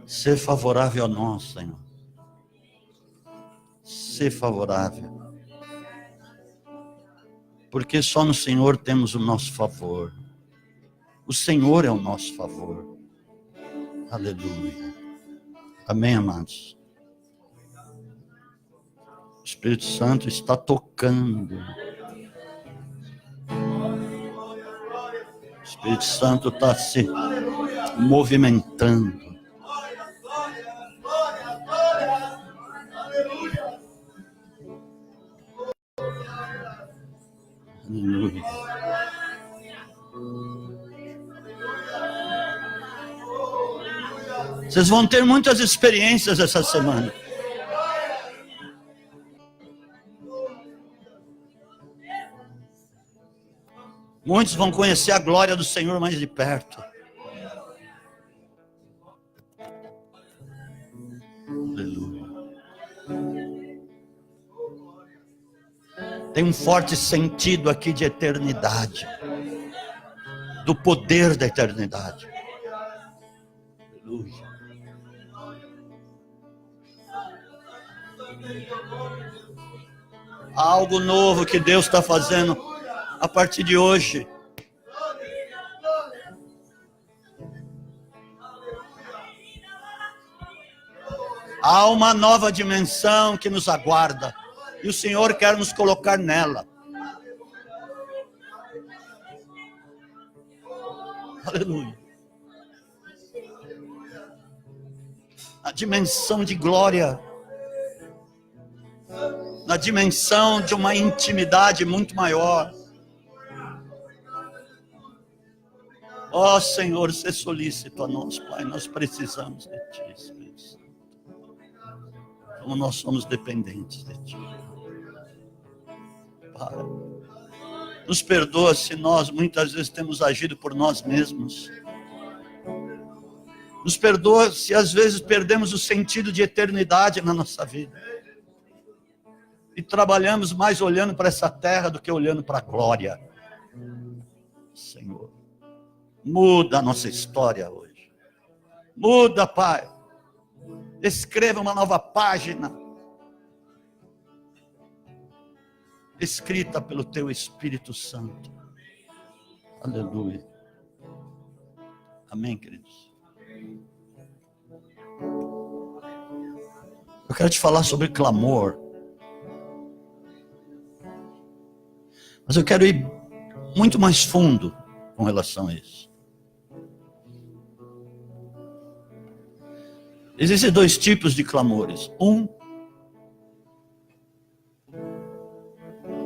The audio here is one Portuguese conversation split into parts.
Ser favorável a nós, Senhor. Ser favorável. Porque só no Senhor temos o nosso favor. O Senhor é o nosso favor. Aleluia. Amém, amados? O Espírito Santo está tocando. O Espírito Santo está se movimentando. Aleluia. Vocês vão ter muitas experiências essa semana. Muitos vão conhecer a glória do Senhor mais de perto. Aleluia. Tem um forte sentido aqui de eternidade. Do poder da eternidade. Aleluia. Algo novo que Deus está fazendo a partir de hoje. Há uma nova dimensão que nos aguarda. E o Senhor quer nos colocar nela. Aleluia. A dimensão de glória. Na dimensão de uma intimidade muito maior. Ó Senhor, ser solícito a nós, Pai. Nós precisamos de Ti, Espírito Santo. Como nós somos dependentes de Ti. Pai, nos perdoa se nós muitas vezes temos agido por nós mesmos. Nos perdoa se às vezes perdemos o sentido de eternidade na nossa vida. E trabalhamos mais olhando para essa terra do que olhando para a glória. Senhor, muda a nossa história hoje. Muda, Pai. Escreva uma nova página. Escrita pelo Teu Espírito Santo. Aleluia. Amém, queridos? Eu quero te falar sobre clamor. Mas eu quero ir muito mais fundo com relação a isso. Existem dois tipos de clamores. Um,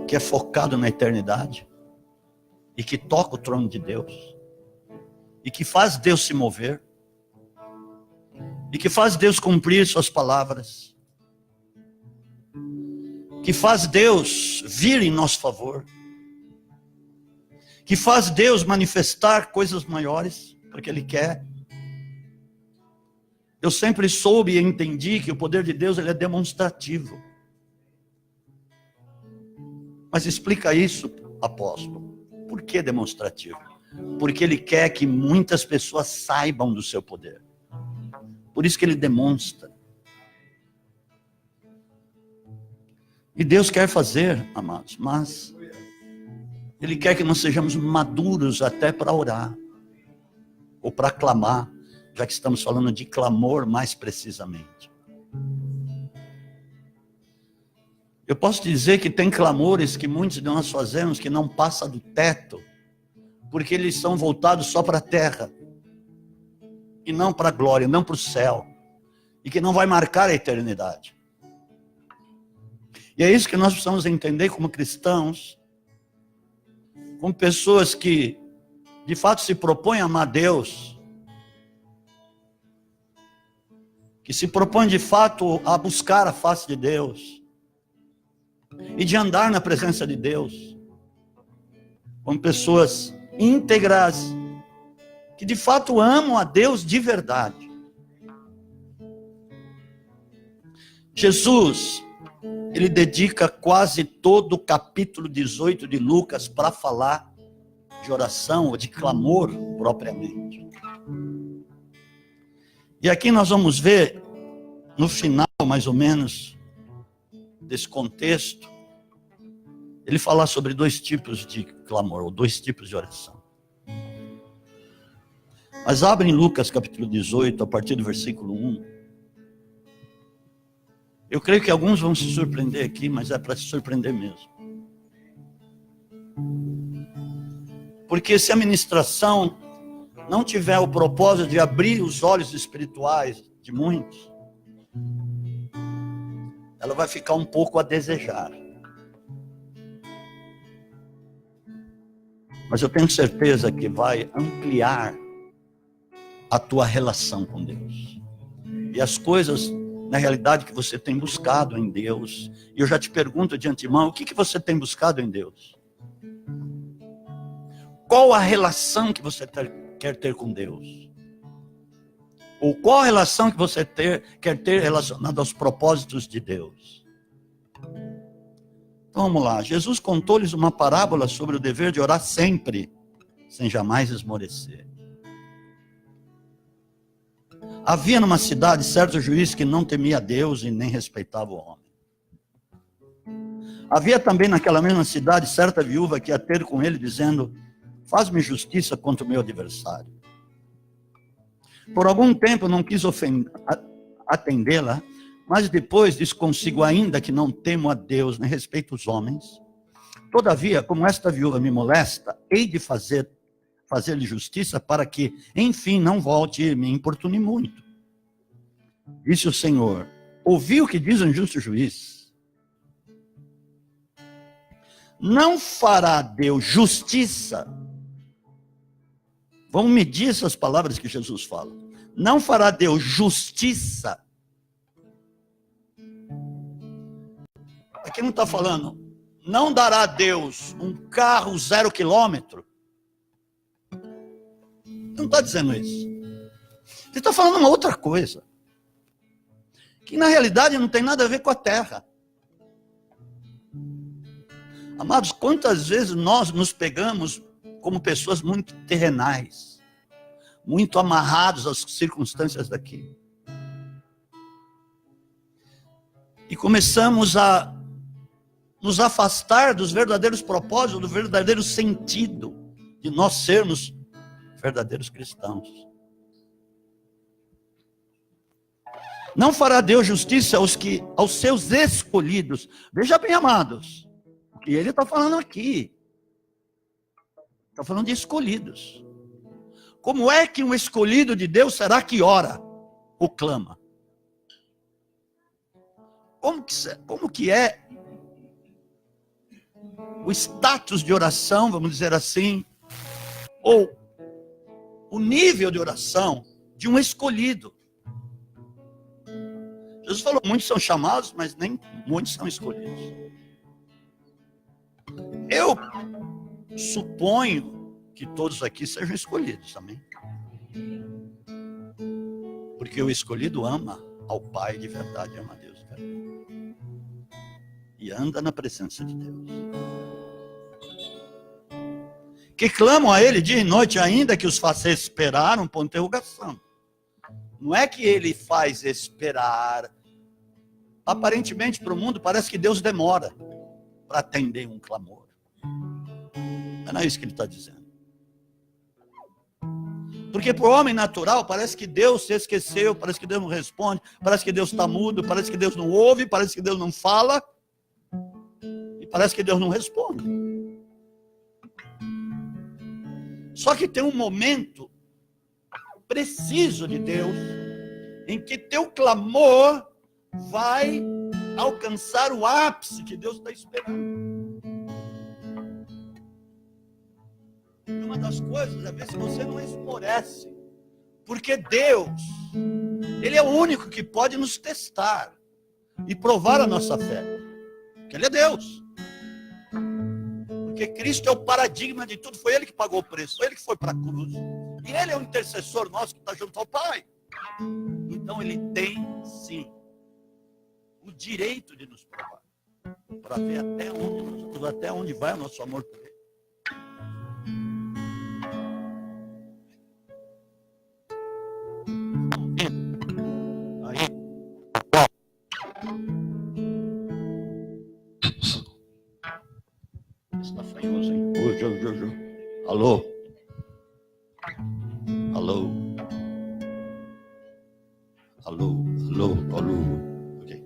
que é focado na eternidade, e que toca o trono de Deus, e que faz Deus se mover, e que faz Deus cumprir suas palavras, que faz Deus vir em nosso favor, que faz Deus manifestar coisas maiores, porque Ele quer. Eu sempre soube e entendi que o poder de Deus ele é demonstrativo. Mas explica isso, apóstolo. Por que demonstrativo? Porque Ele quer que muitas pessoas saibam do seu poder. Por isso que Ele demonstra. E Deus quer fazer, amados, mas Ele quer que nós sejamos maduros até para orar, ou para clamar, já que estamos falando de clamor mais precisamente. Eu posso dizer que tem clamores que muitos de nós fazemos que não passa do teto, porque eles são voltados só para a terra, e não para a glória, não para o céu, e que não vai marcar a eternidade. E é isso que nós precisamos entender como cristãos, como pessoas que de fato se propõem a amar Deus, que se propõem de fato a buscar a face de Deus, e de andar na presença de Deus, como pessoas íntegras, que de fato amam a Deus de verdade. Jesus, ele dedica quase todo o capítulo 18 de Lucas para falar de de oração ou de clamor propriamente. E aqui nós vamos ver, no final, mais ou menos, desse contexto, ele falar sobre 2 tipos de clamor, ou 2 tipos de oração. Mas abre em Lucas capítulo 18, a partir do versículo 1. Eu creio que alguns vão se surpreender aqui, mas é para se surpreender mesmo. Porque se a ministração não tiver o propósito de abrir os olhos espirituais de muitos, ela vai ficar um pouco a desejar. Mas eu tenho certeza que vai ampliar a tua relação com Deus. E as coisas, na realidade, que você tem buscado em Deus. E eu já te pergunto de antemão, o que você tem buscado em Deus? Qual a relação que você quer ter com Deus? Ou qual a relação que você quer ter relacionada aos propósitos de Deus? Então vamos lá. Jesus contou-lhes uma parábola sobre o dever de orar sempre, sem jamais esmorecer. Havia numa cidade certo juiz que não temia a Deus e nem respeitava o homem. Havia também naquela mesma cidade certa viúva que ia ter com ele dizendo: faz-me justiça contra o meu adversário. Por algum tempo não quis atendê-la, mas depois disse consigo: ainda que não temo a Deus nem respeito os homens, todavia, como esta viúva me molesta, hei de fazer-lhe justiça para que, enfim, não volte e me importune muito. Disse o Senhor: ouvi o que diz o injusto juiz. Não fará Deus justiça? Vamos medir essas palavras que Jesus fala. Não fará Deus justiça? Aqui não está falando, não dará Deus um carro 0 quilômetro? Não está dizendo isso. Ele está falando uma outra coisa, que na realidade não tem nada a ver com a terra. Amados, quantas vezes nós nos pegamos como pessoas muito terrenais, muito amarrados às circunstâncias daqui. E começamos a nos afastar dos verdadeiros propósitos, do verdadeiro sentido de nós sermos verdadeiros cristãos. Não fará Deus justiça aos seus escolhidos. Veja bem, amados, o que ele está falando aqui. Está falando de escolhidos. Como é que um escolhido de Deus será que ora ou clama? Como que é o status de oração, vamos dizer assim, ou o nível de oração de um escolhido? Jesus falou, muitos são chamados, mas nem muitos são escolhidos. Eu suponho que todos aqui sejam escolhidos também. Porque o escolhido ama ao Pai de verdade, ama a Deus de verdade. E anda na presença de Deus. Que clamam a Ele dia e noite, ainda que os faça esperar, um ponto de interrogação. Não é que Ele faz esperar. Aparentemente, para o mundo, parece que Deus demora para atender um clamor. Mas não é isso que Ele está dizendo. Porque para o homem natural, parece que Deus se esqueceu, parece que Deus não responde, parece que Deus está mudo, parece que Deus não ouve, parece que Deus não fala, e parece que Deus não responde. Só que tem um momento preciso de Deus, em que teu clamor vai alcançar o ápice que Deus está esperando. Uma das coisas é ver se você não esmorece, porque Deus, Ele é o único que pode nos testar e provar a nossa fé, porque Ele é Deus. Porque Cristo é o paradigma de tudo, foi Ele que pagou o preço, foi Ele que foi para a cruz. E Ele é o intercessor nosso que está junto ao Pai. Então Ele tem, sim, o direito de nos provar, para ver até onde vai o nosso amor por Ele. apanhoso, hein? Alô? Alô? Alô? Alô? Alô? Ok.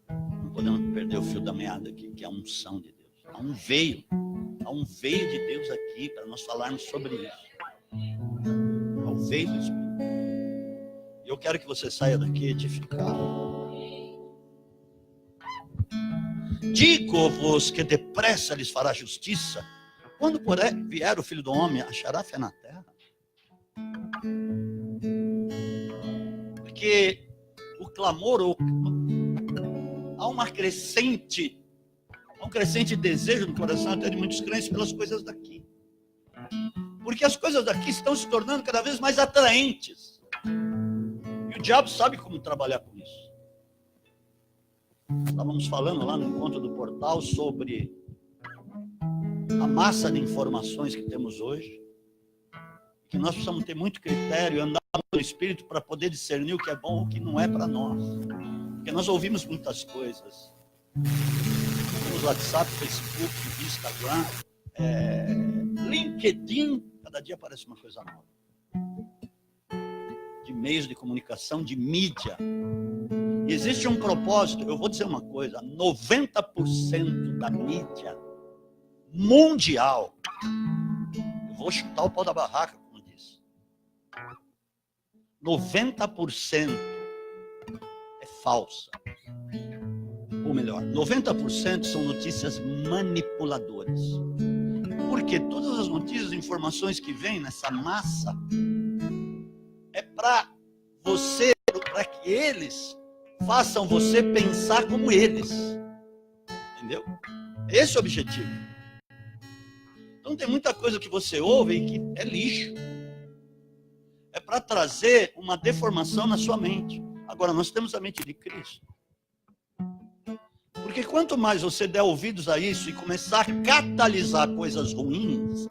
Não podemos perder o fio da meada aqui, que é a unção de Deus. Há um veio de Deus aqui para nós falarmos sobre isso. Há o veio do Espírito. E eu quero que você saia daqui edificado. Digo-vos que depressa lhes fará justiça. Quando porém vier o Filho do Homem, achará fé na terra? Porque o clamor, há um crescente desejo no coração até de muitos crentes pelas coisas daqui. Porque as coisas daqui estão se tornando cada vez mais atraentes. E o diabo sabe como trabalhar com isso. Estávamos falando lá no encontro do portal sobre a massa de informações que temos hoje, que nós precisamos ter muito critério e andar no Espírito para poder discernir o que é bom e o que não é para nós. Porque nós ouvimos muitas coisas. Temos WhatsApp, Facebook, Instagram, LinkedIn, cada dia aparece uma coisa nova. De meios de comunicação, de mídia. E existe um propósito, eu vou dizer uma coisa, 90% da mídia mundial, eu vou chutar o pau da barraca, como disse, 90% é falsa. Ou melhor, 90% são notícias manipuladoras. Porque todas as notícias e informações que vêm nessa massa é para você, para que eles façam você pensar como eles. Entendeu? Esse é o objetivo. Então tem muita coisa que você ouve e que é lixo. É para trazer uma deformação na sua mente. Agora, nós temos a mente de Cristo. Porque quanto mais você der ouvidos a isso e começar a catalisar coisas ruins,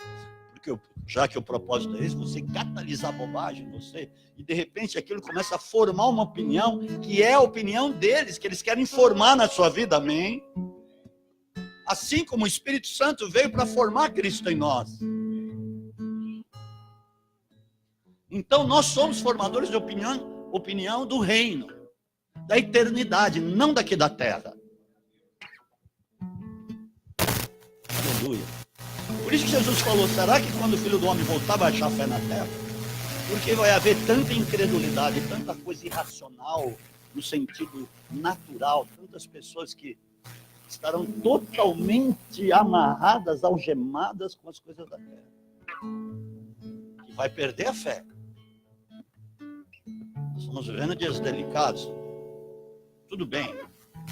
porque já que o propósito é esse, você catalisar bobagem em você, e de repente aquilo começa a formar uma opinião, que é a opinião deles, que eles querem formar na sua vida, amém? Assim como o Espírito Santo veio para formar Cristo em nós. Então nós somos formadores de opinião do reino, da eternidade, não daqui da terra. Aleluia. Por isso que Jesus falou, será que quando o Filho do Homem voltar vai achar fé na terra? Porque vai haver tanta incredulidade, tanta coisa irracional, no sentido natural, tantas pessoas que estarão totalmente amarradas, algemadas com as coisas da terra. Que vai perder a fé. Nós estamos vivendo dias delicados. Tudo bem,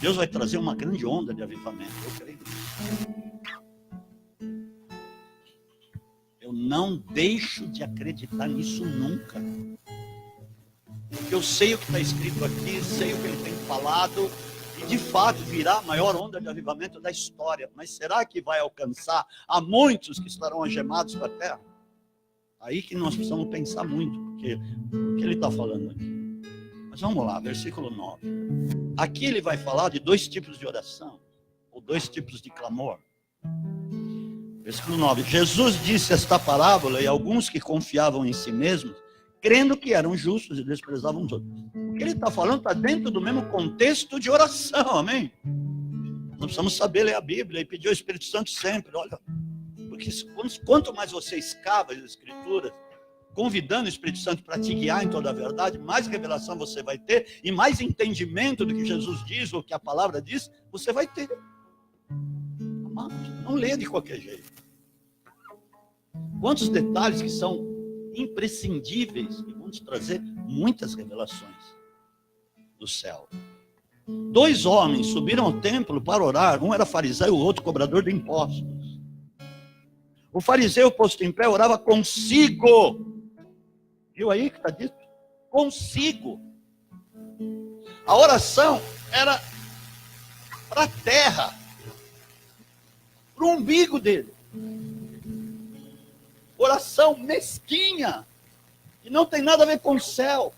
Deus vai trazer uma grande onda de avivamento, eu creio nisso. Eu não deixo de acreditar nisso nunca. Porque eu sei o que está escrito aqui, sei o que ele tem falado, e de fato virá a maior onda de avivamento da história. Mas será que vai alcançar a muitos que estarão algemados para a terra? Aí que nós precisamos pensar muito, porque o que ele está falando aqui. Mas vamos lá, versículo 9. Aqui ele vai falar de dois tipos de oração, ou dois tipos de clamor. Versículo 9. Jesus disse esta parábola e alguns que confiavam em si mesmos, crendo que eram justos e desprezavam os outros. O que ele está falando está dentro do mesmo contexto de oração, amém? Nós precisamos saber ler a Bíblia e pedir ao Espírito Santo sempre, olha, porque quanto mais você escava as Escrituras, convidando o Espírito Santo para te guiar em toda a verdade, mais revelação você vai ter e mais entendimento do que Jesus diz ou que a palavra diz, você vai ter. Amados, não leia de qualquer jeito. Quantos detalhes que são imprescindíveis e vão te trazer muitas revelações do céu. Dois homens subiram ao templo para orar, um era fariseu e o outro cobrador de impostos. O fariseu, posto em pé, orava consigo. Viu aí que está dito? Consigo. A oração era para a terra, para o umbigo dele. Oração mesquinha, que não tem nada a ver com o céu.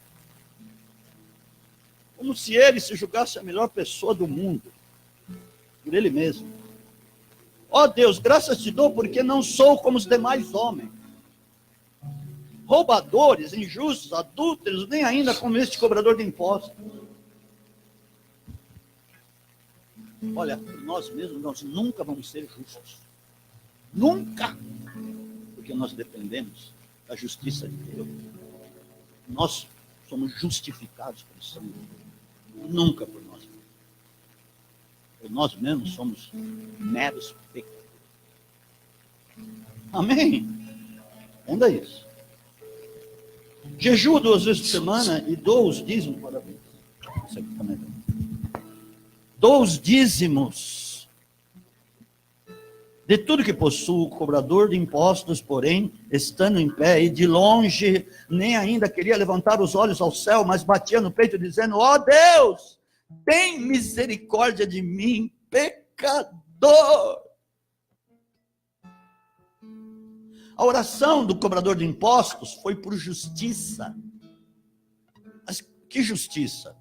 Como se ele se julgasse a melhor pessoa do mundo, por ele mesmo. Ó Deus, graças te dou porque não sou como os demais homens, roubadores, injustos, adúlteros, nem ainda como este cobrador de impostos. Olha, por nós mesmos, nós nunca vamos ser justos. Nunca. Porque nós dependemos da justiça de Deus. Nós somos justificados pelo sangue. Nunca por nós mesmos. Por nós mesmos somos meros pecadores. Amém? Entenda isso. Jejuo 2 vezes por semana e dou os dízimos. Parabéns. Isso aqui também. Dou os dízimos de tudo que possuo, cobrador de impostos, porém, estando em pé e de longe, nem ainda queria levantar os olhos ao céu, mas batia no peito dizendo: ó Deus, tem misericórdia de mim, pecador. A oração do cobrador de impostos foi por justiça. Mas que justiça?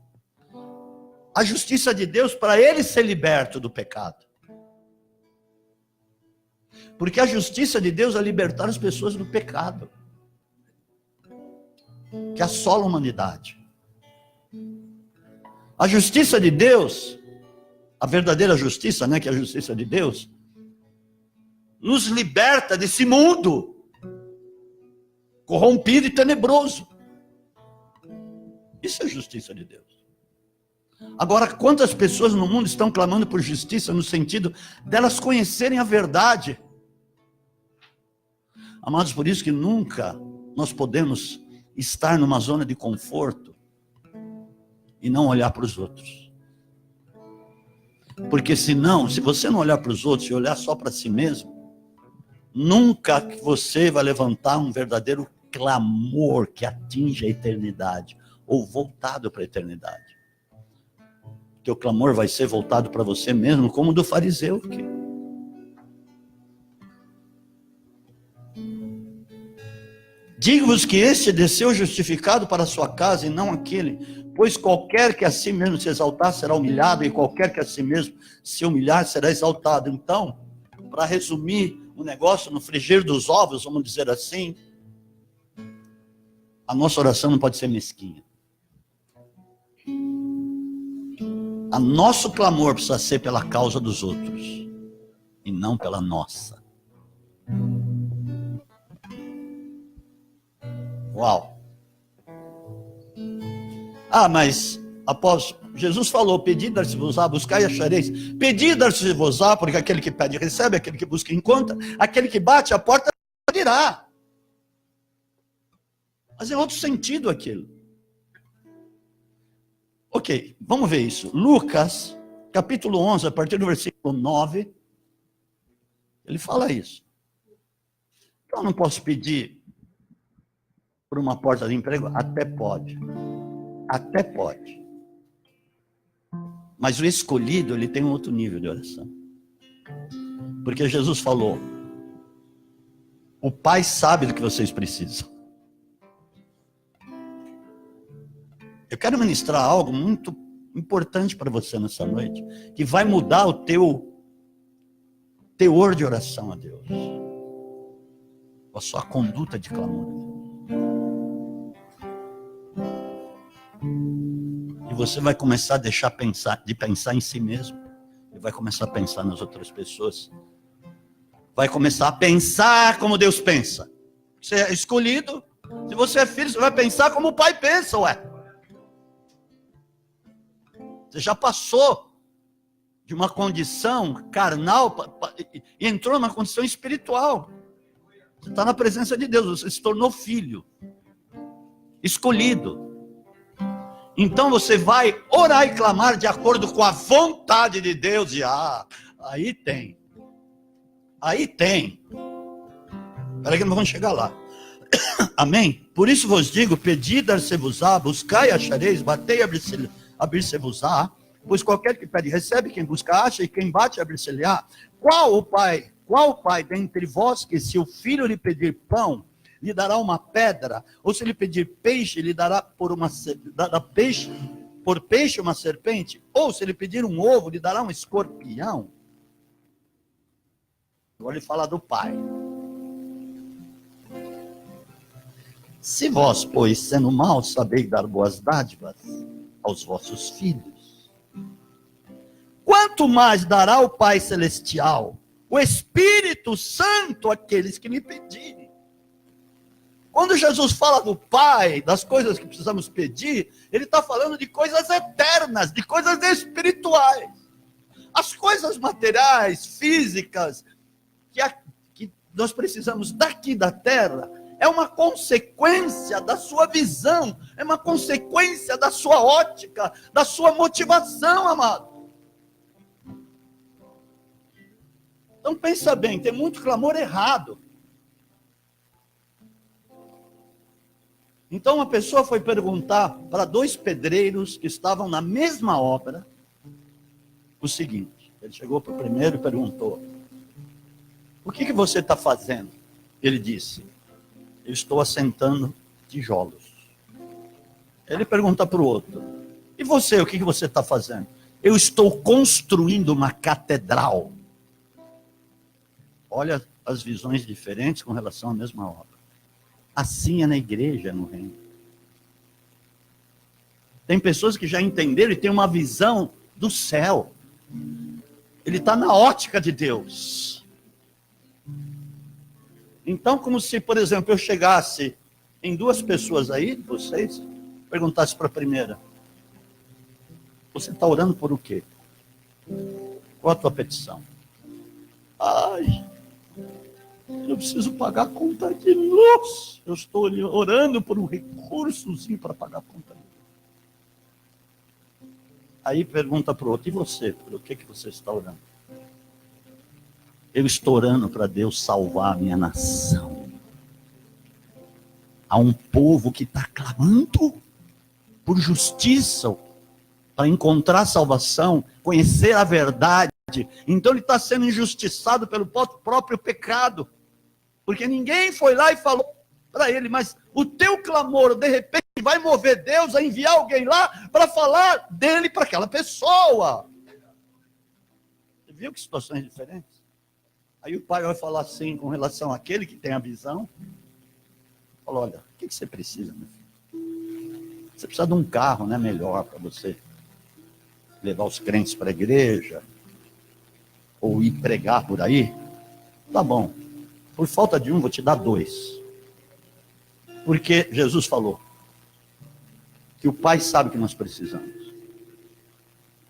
A justiça de Deus para ele ser liberto do pecado. Porque a justiça de Deus é libertar as pessoas do pecado, que assola a humanidade. A justiça de Deus, a verdadeira justiça, né, que é a justiça de Deus, nos liberta desse mundo corrompido e tenebroso. Isso é a justiça de Deus. Agora, quantas pessoas no mundo estão clamando por justiça no sentido delas conhecerem a verdade? Amados, por isso que nunca nós podemos estar numa zona de conforto e não olhar para os outros. Porque senão, se você não olhar para os outros e olhar só para si mesmo, nunca você vai levantar um verdadeiro clamor que atinge a eternidade, ou voltado para a eternidade. Teu clamor vai ser voltado para você mesmo, como o do fariseu aqui. Digo-vos que este desceu justificado para a sua casa e não aquele, pois qualquer que a si mesmo se exaltar será humilhado, e qualquer que a si mesmo se humilhar será exaltado. Então, para resumir o negócio no frigir dos ovos, vamos dizer assim, a nossa oração não pode ser mesquinha. A nosso clamor precisa ser pela causa dos outros e não pela nossa. Uau! Ah, mas após Jesus falou: pedi, dar-se-vos-á, buscai e achareis. Pedi, dar-se-vos-á, porque aquele que pede recebe, aquele que busca encontra, aquele que bate a porta abrirá. Mas é outro sentido aquilo. Ok, vamos ver isso. Lucas, capítulo 11, a partir do versículo 9, ele fala isso. Então, eu não posso pedir por uma porta de emprego? Até pode. Até pode. Mas o escolhido, ele tem um outro nível de oração. Porque Jesus falou: o Pai sabe do que vocês precisam. Eu quero ministrar algo muito importante para você nessa noite, que vai mudar o teu teor de oração a Deus, a sua conduta de clamor a Deus. E você vai começar a deixar de pensar em si mesmo, e vai começar a pensar nas outras pessoas. Vai começar a pensar como Deus pensa. Você é escolhido, se você é filho, você vai pensar como o Pai pensa, ué. Você já passou de uma condição carnal e entrou numa condição espiritual. Você está na presença de Deus, você se tornou filho, escolhido. Então você vai orar e clamar de acordo com a vontade de Deus. E aí tem. Aí tem. Espera que nós vamos chegar lá. Amém? Por isso vos digo: pedi, dar-se-vos-á, buscai e achareis, batei e abrir-se-vos-á, pois qualquer que pede recebe, quem busca acha, e quem bate abrir-se-lhe-á. Qual pai dentre vós que, se o filho lhe pedir pão, lhe dará uma pedra? Ou se lhe pedir peixe, lhe dará por peixe uma serpente? Ou se lhe pedir um ovo, lhe dará um escorpião? Agora ele fala do Pai. Se vós, pois, sendo maus, sabeis dar boas dádivas aos vossos filhos, quanto mais dará o Pai Celestial, o Espírito Santo, àqueles que lhe pedirem. Quando Jesus fala do Pai, das coisas que precisamos pedir, ele está falando de coisas eternas, de coisas espirituais. As coisas materiais, físicas, que nós precisamos daqui da terra, é uma consequência da sua visão, é uma consequência da sua ótica, da sua motivação, amado. Então pensa bem, tem muito clamor errado. Então uma pessoa foi perguntar para 2 pedreiros que estavam na mesma obra, o seguinte, ele chegou para o primeiro e perguntou: o que você está fazendo? Ele disse: eu estou assentando tijolos. Ele pergunta para o outro: e você, o que você está fazendo? Eu estou construindo uma catedral. Olha as visões diferentes com relação à mesma obra. Assim é na igreja, no reino. Tem pessoas que já entenderam e têm uma visão do céu. Ele está na ótica de Deus. Então, como se, por exemplo, eu chegasse em 2 pessoas aí, vocês, perguntasse para a primeira: você está orando por o quê? Qual a tua petição? Ai, eu preciso pagar a conta de luz. Eu estou orando por um recursozinho para pagar a conta de luz. Aí pergunta para o outro: e você? Por que você está orando? Eu estou orando para Deus salvar a minha nação. Há um povo que está clamando por justiça, para encontrar salvação, conhecer a verdade. Então ele está sendo injustiçado pelo próprio pecado, porque ninguém foi lá e falou para ele. Mas o teu clamor, de repente, vai mover Deus a enviar alguém lá para falar dele para aquela pessoa. Você viu que situações diferentes? Aí o pai vai falar assim com relação àquele que tem a visão. Fala: olha, o que você precisa, meu filho? Você precisa de um carro, né, melhor para você levar os crentes para a igreja, ou ir pregar por aí? Tá bom, por falta de um, vou te dar 2. Porque Jesus falou que o Pai sabe que nós precisamos.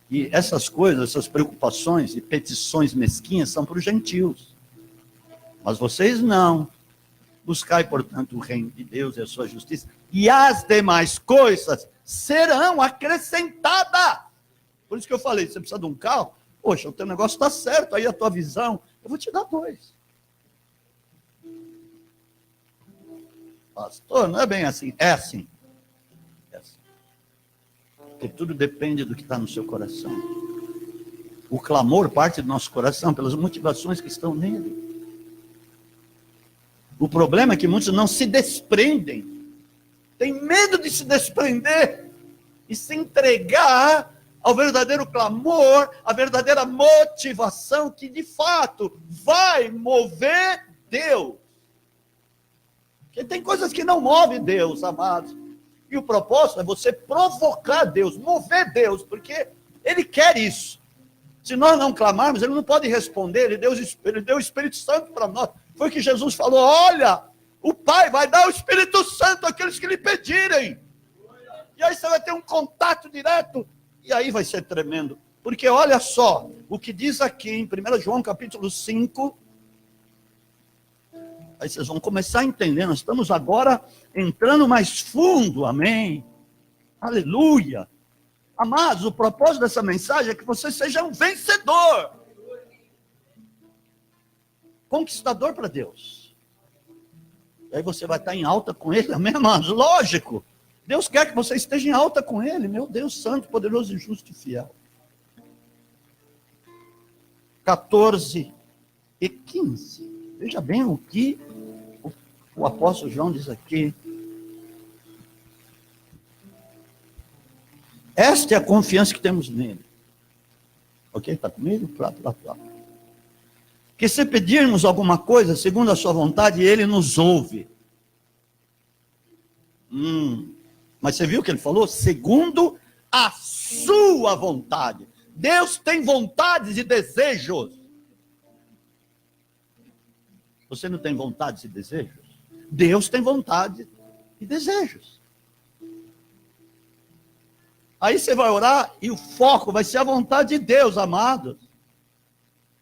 E essas coisas, essas preocupações e petições mesquinhas são para os gentios. Mas vocês não. Buscai, portanto, o reino de Deus e a sua justiça, e as demais coisas serão acrescentadas. Por isso que eu falei: você precisa de um carro? Poxa, o teu negócio está certo, aí a tua visão, eu vou te dar 2. Pastor, não é bem assim. É assim. É assim. Porque tudo depende do que está no seu coração. O clamor parte do nosso coração pelas motivações que estão nele. O problema é que muitos não se desprendem. Tem medo de se desprender e se entregar ao verdadeiro clamor, à verdadeira motivação que de fato vai mover Deus. Porque tem coisas que não movem Deus, amados. E o propósito é você provocar Deus, mover Deus, porque Ele quer isso. Se nós não clamarmos, Ele não pode responder. Ele deu o Espírito Santo para nós. Foi que Jesus falou: olha, o Pai vai dar o Espírito Santo àqueles que lhe pedirem. E aí você vai ter um contato direto, e aí vai ser tremendo. Porque olha só, o que diz aqui em 1 João capítulo 5, aí vocês vão começar a entender. Nós estamos agora entrando mais fundo, amém? Aleluia! Amados, o propósito dessa mensagem é que você seja um vencedor, conquistador para Deus. E aí você vai estar em alta com Ele, amém, amados? Lógico, Deus quer que você esteja em alta com Ele, meu Deus santo, poderoso e justo e fiel. 14 e 15. Veja bem o que o apóstolo João diz aqui. Esta é a confiança que temos nele. Ok? Está comigo? Plá. que se pedirmos alguma coisa segundo a sua vontade, ele nos ouve. Mas você viu o que ele falou? Segundo a sua vontade. Deus tem vontades e desejos. Você não tem vontades e desejos? Deus tem vontades e desejos. Aí você vai orar e o foco vai ser a vontade de Deus, amados.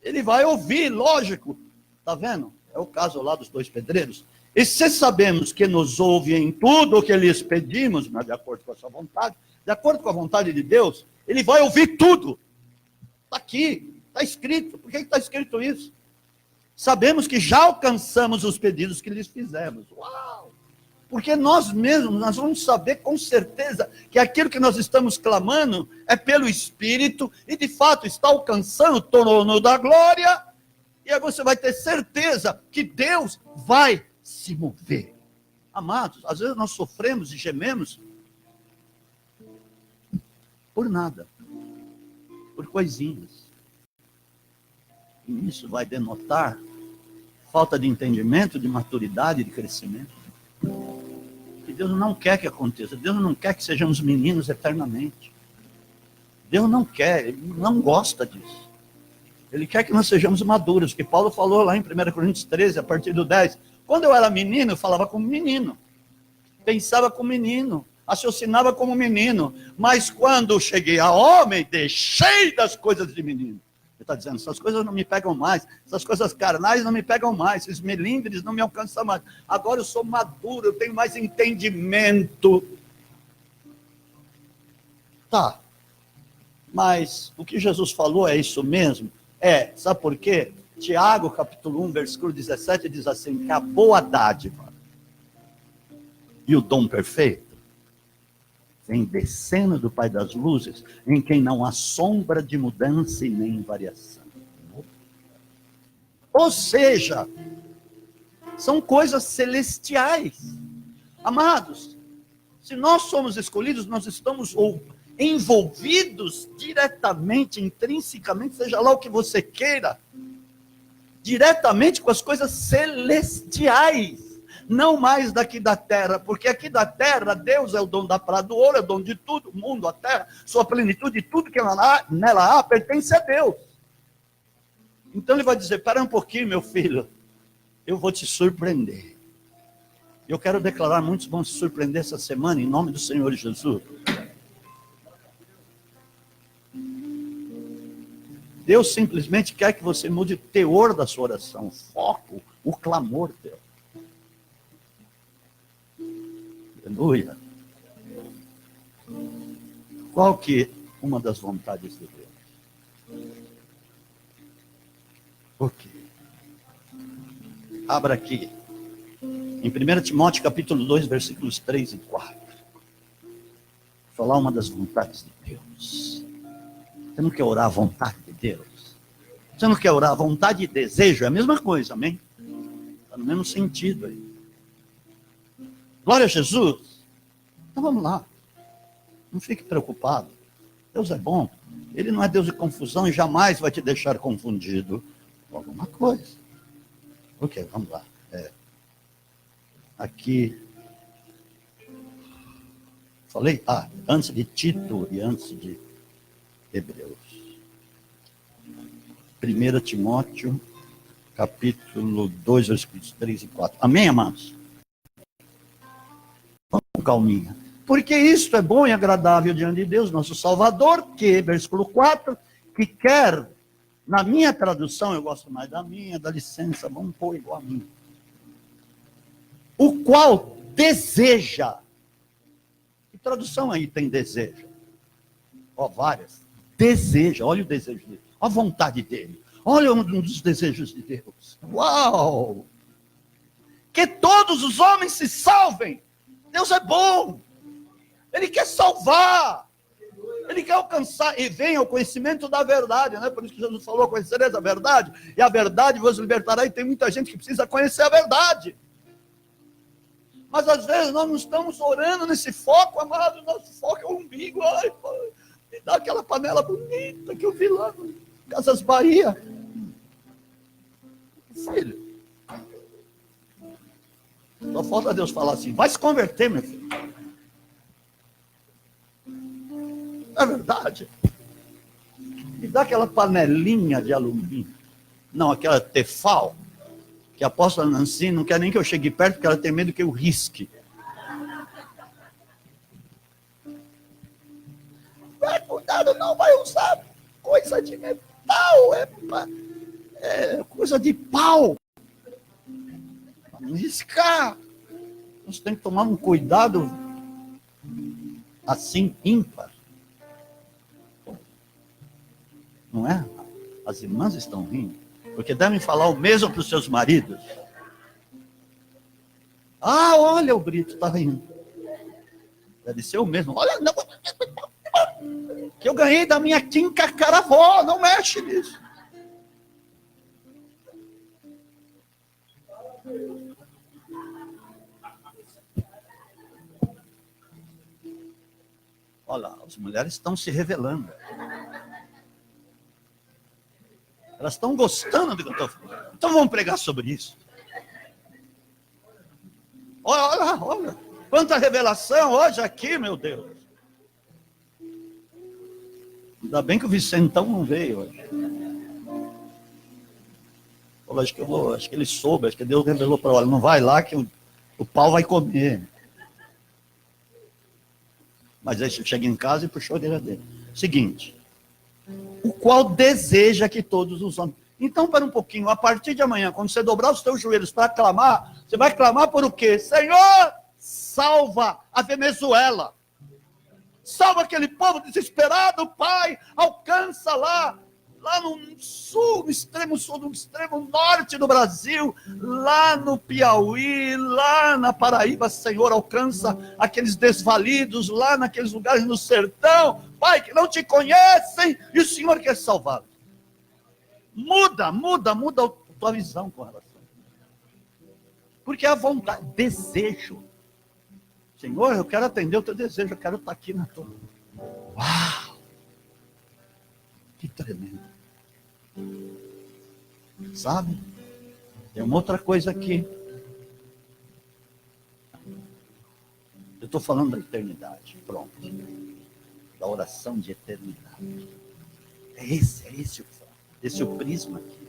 Ele vai ouvir, lógico. Está vendo? É o caso lá dos 2 pedreiros. E se sabemos que nos ouve em tudo o que lhes pedimos, mas de acordo com a sua vontade, de acordo com a vontade de Deus, ele vai ouvir tudo. Está aqui, está escrito. Por que está escrito isso? Sabemos que já alcançamos os pedidos que lhes fizemos. Uau! Porque nós mesmos, nós vamos saber com certeza que aquilo que nós estamos clamando é pelo Espírito e de fato está alcançando o trono da glória. E aí você vai ter certeza que Deus vai se mover. Amados, às vezes nós sofremos e gememos por nada, por coisinhas. E isso vai denotar falta de entendimento, de maturidade, de crescimento. E Deus não quer que aconteça. Deus não quer que sejamos meninos eternamente. Deus não quer, Ele não gosta disso. Ele quer que nós sejamos maduros, que Paulo falou lá em 1 Coríntios 13, a partir do 10. Quando eu era menino, eu falava como menino. Pensava como menino. Raciocinava como menino. Mas quando cheguei a homem, deixei das coisas de menino. Ele está dizendo, essas coisas não me pegam mais, essas coisas carnais não me pegam mais, esses melindres não me alcançam mais. Agora eu sou maduro, eu tenho mais entendimento. Tá, mas o que Jesus falou é isso mesmo? Sabe por quê? Tiago, capítulo 1, versículo 17, diz assim, que a boa dádiva e o dom perfeito vem descendo do Pai das luzes, em quem não há sombra de mudança e nem variação. Ou seja, são coisas celestiais. Amados, se nós somos escolhidos, nós estamos envolvidos diretamente, intrinsecamente, seja lá o que você queira, diretamente com as coisas celestiais. Não mais daqui da terra, porque aqui da terra, Deus é o dono da prata, do ouro é o dono de tudo, o mundo, a terra, sua plenitude, tudo que nela há, pertence a Deus. Então ele vai dizer, espera um pouquinho, meu filho, eu vou te surpreender. Eu quero declarar, muitos vão se surpreender essa semana, em nome do Senhor Jesus. Deus simplesmente quer que você mude o teor da sua oração, o foco, o clamor dele. Aleluia. Qual que é uma das vontades de Deus? Por quê? Abra aqui. Em 1 Timóteo capítulo 2, versículos 3 e 4. Falar uma das vontades de Deus. Você não quer orar a vontade de Deus? Você não quer orar a vontade e desejo? É a mesma coisa, amém? Está no mesmo sentido aí. Glória a Jesus. Então vamos lá. Não fique preocupado. Deus é bom. Ele não é Deus de confusão e jamais vai te deixar confundido com alguma coisa. Ok, vamos lá. Aqui. Falei? Antes de Tito e antes de Hebreus. 1 Timóteo, capítulo 2, versículos 3 e 4. Amém, amados? Vamos com calminha. Porque isto é bom e agradável diante de Deus, nosso Salvador, que, versículo 4, que quer, na minha tradução, eu gosto mais da minha, dá licença, vamos pôr igual a mim. O qual deseja. Que tradução aí tem desejo? Várias. Deseja, olha o desejo dele, a vontade dele. Olha um dos desejos de Deus. Uau! Que todos os homens se salvem. Deus é bom. Ele quer salvar. Ele quer alcançar e vem ao conhecimento da verdade, né? Por isso que Jesus falou, conhecereis a verdade, e a verdade vos libertará, e tem muita gente que precisa conhecer a verdade. Mas às vezes nós não estamos orando nesse foco, amado, nosso foco é o umbigo. Ai, pai, me dá aquela panela bonita que eu vi lá no Casas Bahia. filho. Só falta Deus falar assim, vai se converter, meu filho. É verdade. Me dá aquela panelinha de alumínio. Não, aquela Tefal, que a apóstola Nancy não quer nem que eu chegue perto, porque ela tem medo que eu risque. Vai, cuidado, não vai usar coisa de metal, é coisa de pau. Para não riscar. Nós temos que tomar um cuidado assim, ímpar. Não é? As irmãs estão rindo, porque devem falar o mesmo para os seus maridos. Ah, olha, o Brito está rindo. Deve ser o mesmo. Olha, não, que eu ganhei da minha quinca caravó, não mexe nisso. Olha, as mulheres estão se revelando. Elas estão gostando do que eu estou falando. Então vamos pregar sobre isso. Olha. Quanta revelação hoje aqui, meu Deus. Ainda bem que o Vicentão não veio hoje. Acho que ele soube, acho que Deus revelou para ela, não vai lá que o pau vai comer. Mas aí chega em casa e puxou a orelha dele. Seguinte, o qual deseja que todos os homens... Então, para um pouquinho, a partir de amanhã, quando você dobrar os teus joelhos para clamar, você vai clamar por o quê? Senhor, salva a Venezuela. Salva aquele povo desesperado, Pai. Alcança lá no sul, no extremo sul, no extremo norte do Brasil, lá no Piauí, lá na Paraíba, Senhor, alcança aqueles desvalidos, lá naqueles lugares no sertão, Pai, que não te conhecem, e o Senhor quer salvá-los. Muda a tua visão com relação. Porque a vontade, desejo. Senhor, eu quero atender o teu desejo, eu quero estar aqui na tua. Uau! Que tremendo. Sabe? Tem uma outra coisa aqui. Eu estou falando da eternidade. Pronto. Da oração de eternidade. É esse o prisma aqui.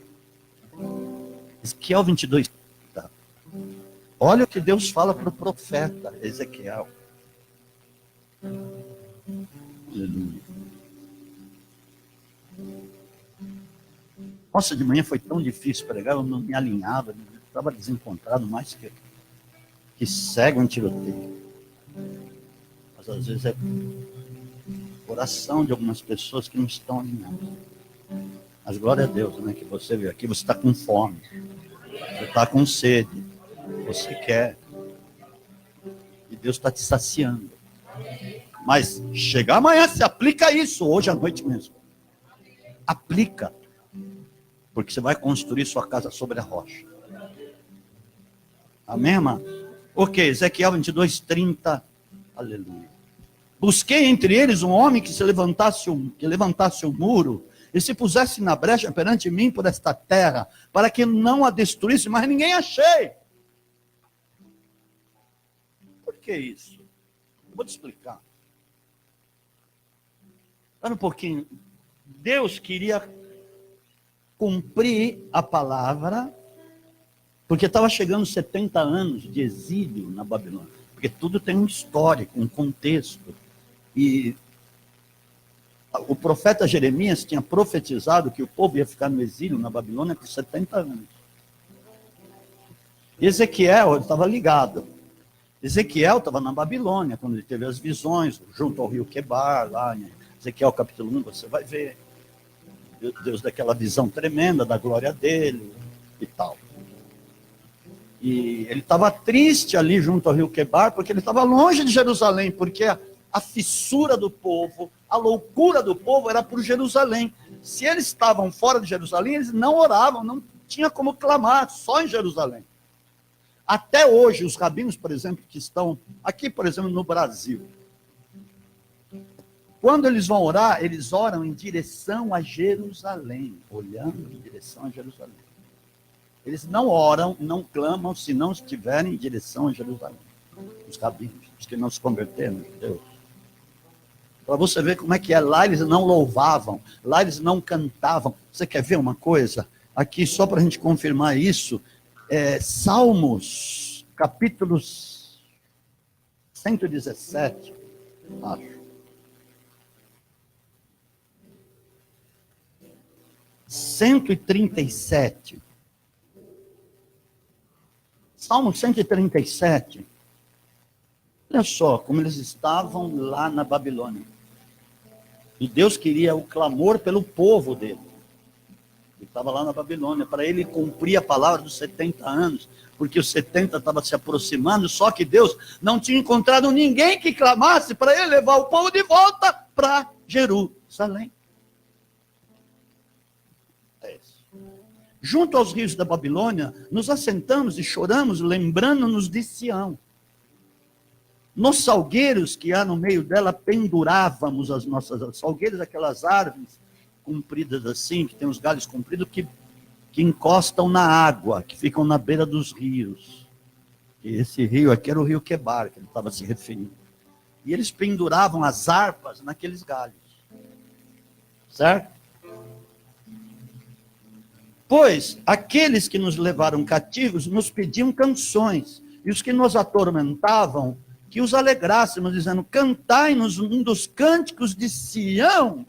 Ezequiel 22. Tá. Olha o que Deus fala para o profeta Ezequiel. Aleluia. Nossa, de manhã foi tão difícil pregar, eu não me alinhava, estava desencontrado mais que cego em tiroteio. Mas às vezes é oração de algumas pessoas que não estão alinhadas. Mas glória a Deus, né, que você veio aqui, você está com fome, você está com sede, você quer, e Deus está te saciando. Mas chegar amanhã, se aplica isso, hoje à noite mesmo. Aplica. Porque você vai construir sua casa sobre a rocha. Amém, irmã? Ok, Ezequiel 22:30. Aleluia. Busquei entre eles um homem que levantasse o muro e se pusesse na brecha perante mim por esta terra, para que não a destruísse, mas ninguém achei. Por que isso? Eu vou te explicar. Espera um pouquinho. Deus queria cumprir a palavra, porque estava chegando 70 anos de exílio na Babilônia, porque tudo tem um histórico, um contexto, e o profeta Jeremias tinha profetizado que o povo ia ficar no exílio na Babilônia por 70 anos. Ezequiel estava ligado. Ezequiel estava na Babilônia, quando ele teve as visões, junto ao rio Quebar, lá em Ezequiel capítulo 1, você vai ver. Deus daquela visão tremenda da glória dele e tal. E ele estava triste ali junto ao rio Quebar, porque ele estava longe de Jerusalém, porque a fissura do povo, a loucura do povo era por Jerusalém. Se eles estavam fora de Jerusalém, eles não oravam, não tinha como clamar, só em Jerusalém. Até hoje, os rabinos, por exemplo, que estão aqui, por exemplo, no Brasil, quando eles vão orar, eles oram em direção a Jerusalém, olhando em direção a Jerusalém. Eles não oram, não clamam, se não estiverem em direção a Jerusalém. Os rabinos, os que não se converteram, Deus. Para você ver como é que é. Lá eles não louvavam, lá eles não cantavam. Você quer ver uma coisa? Aqui, só para a gente confirmar isso, Salmos, capítulos 117, acho. 137. Salmo 137. Olha só como eles estavam lá na Babilônia. E Deus queria o clamor pelo povo dele. Ele estava lá na Babilônia, para ele cumprir a palavra dos 70 anos, porque os 70 estavam se aproximando, só que Deus não tinha encontrado ninguém que clamasse para ele levar o povo de volta para Jerusalém. É isso. Junto aos rios da Babilônia, nos assentamos e choramos, lembrando-nos de Sião. Nos salgueiros que há no meio dela, pendurávamos as nossas salgueiros, aquelas árvores compridas assim, que tem os galhos compridos, que encostam na água, que ficam na beira dos rios. E esse rio aqui era o rio Quebar, que ele estava se referindo. E eles penduravam as harpas naqueles galhos. Certo? Pois aqueles que nos levaram cativos nos pediam canções, e os que nos atormentavam, que os alegrássemos, dizendo: cantai-nos um dos cânticos de Sião.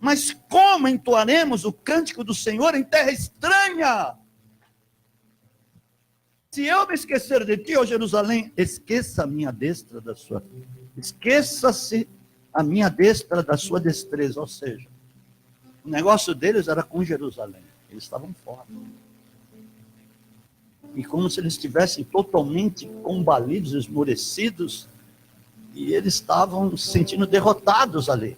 Mas como entoaremos o cântico do Senhor em terra estranha? Se eu me esquecer de ti, ó Jerusalém, esqueça a minha destra da sua... Esqueça-se a minha destra da sua destreza. Ou seja, o negócio deles era com Jerusalém. Eles estavam fora. E como se eles estivessem totalmente combalidos, esmorecidos, e eles estavam se sentindo derrotados ali.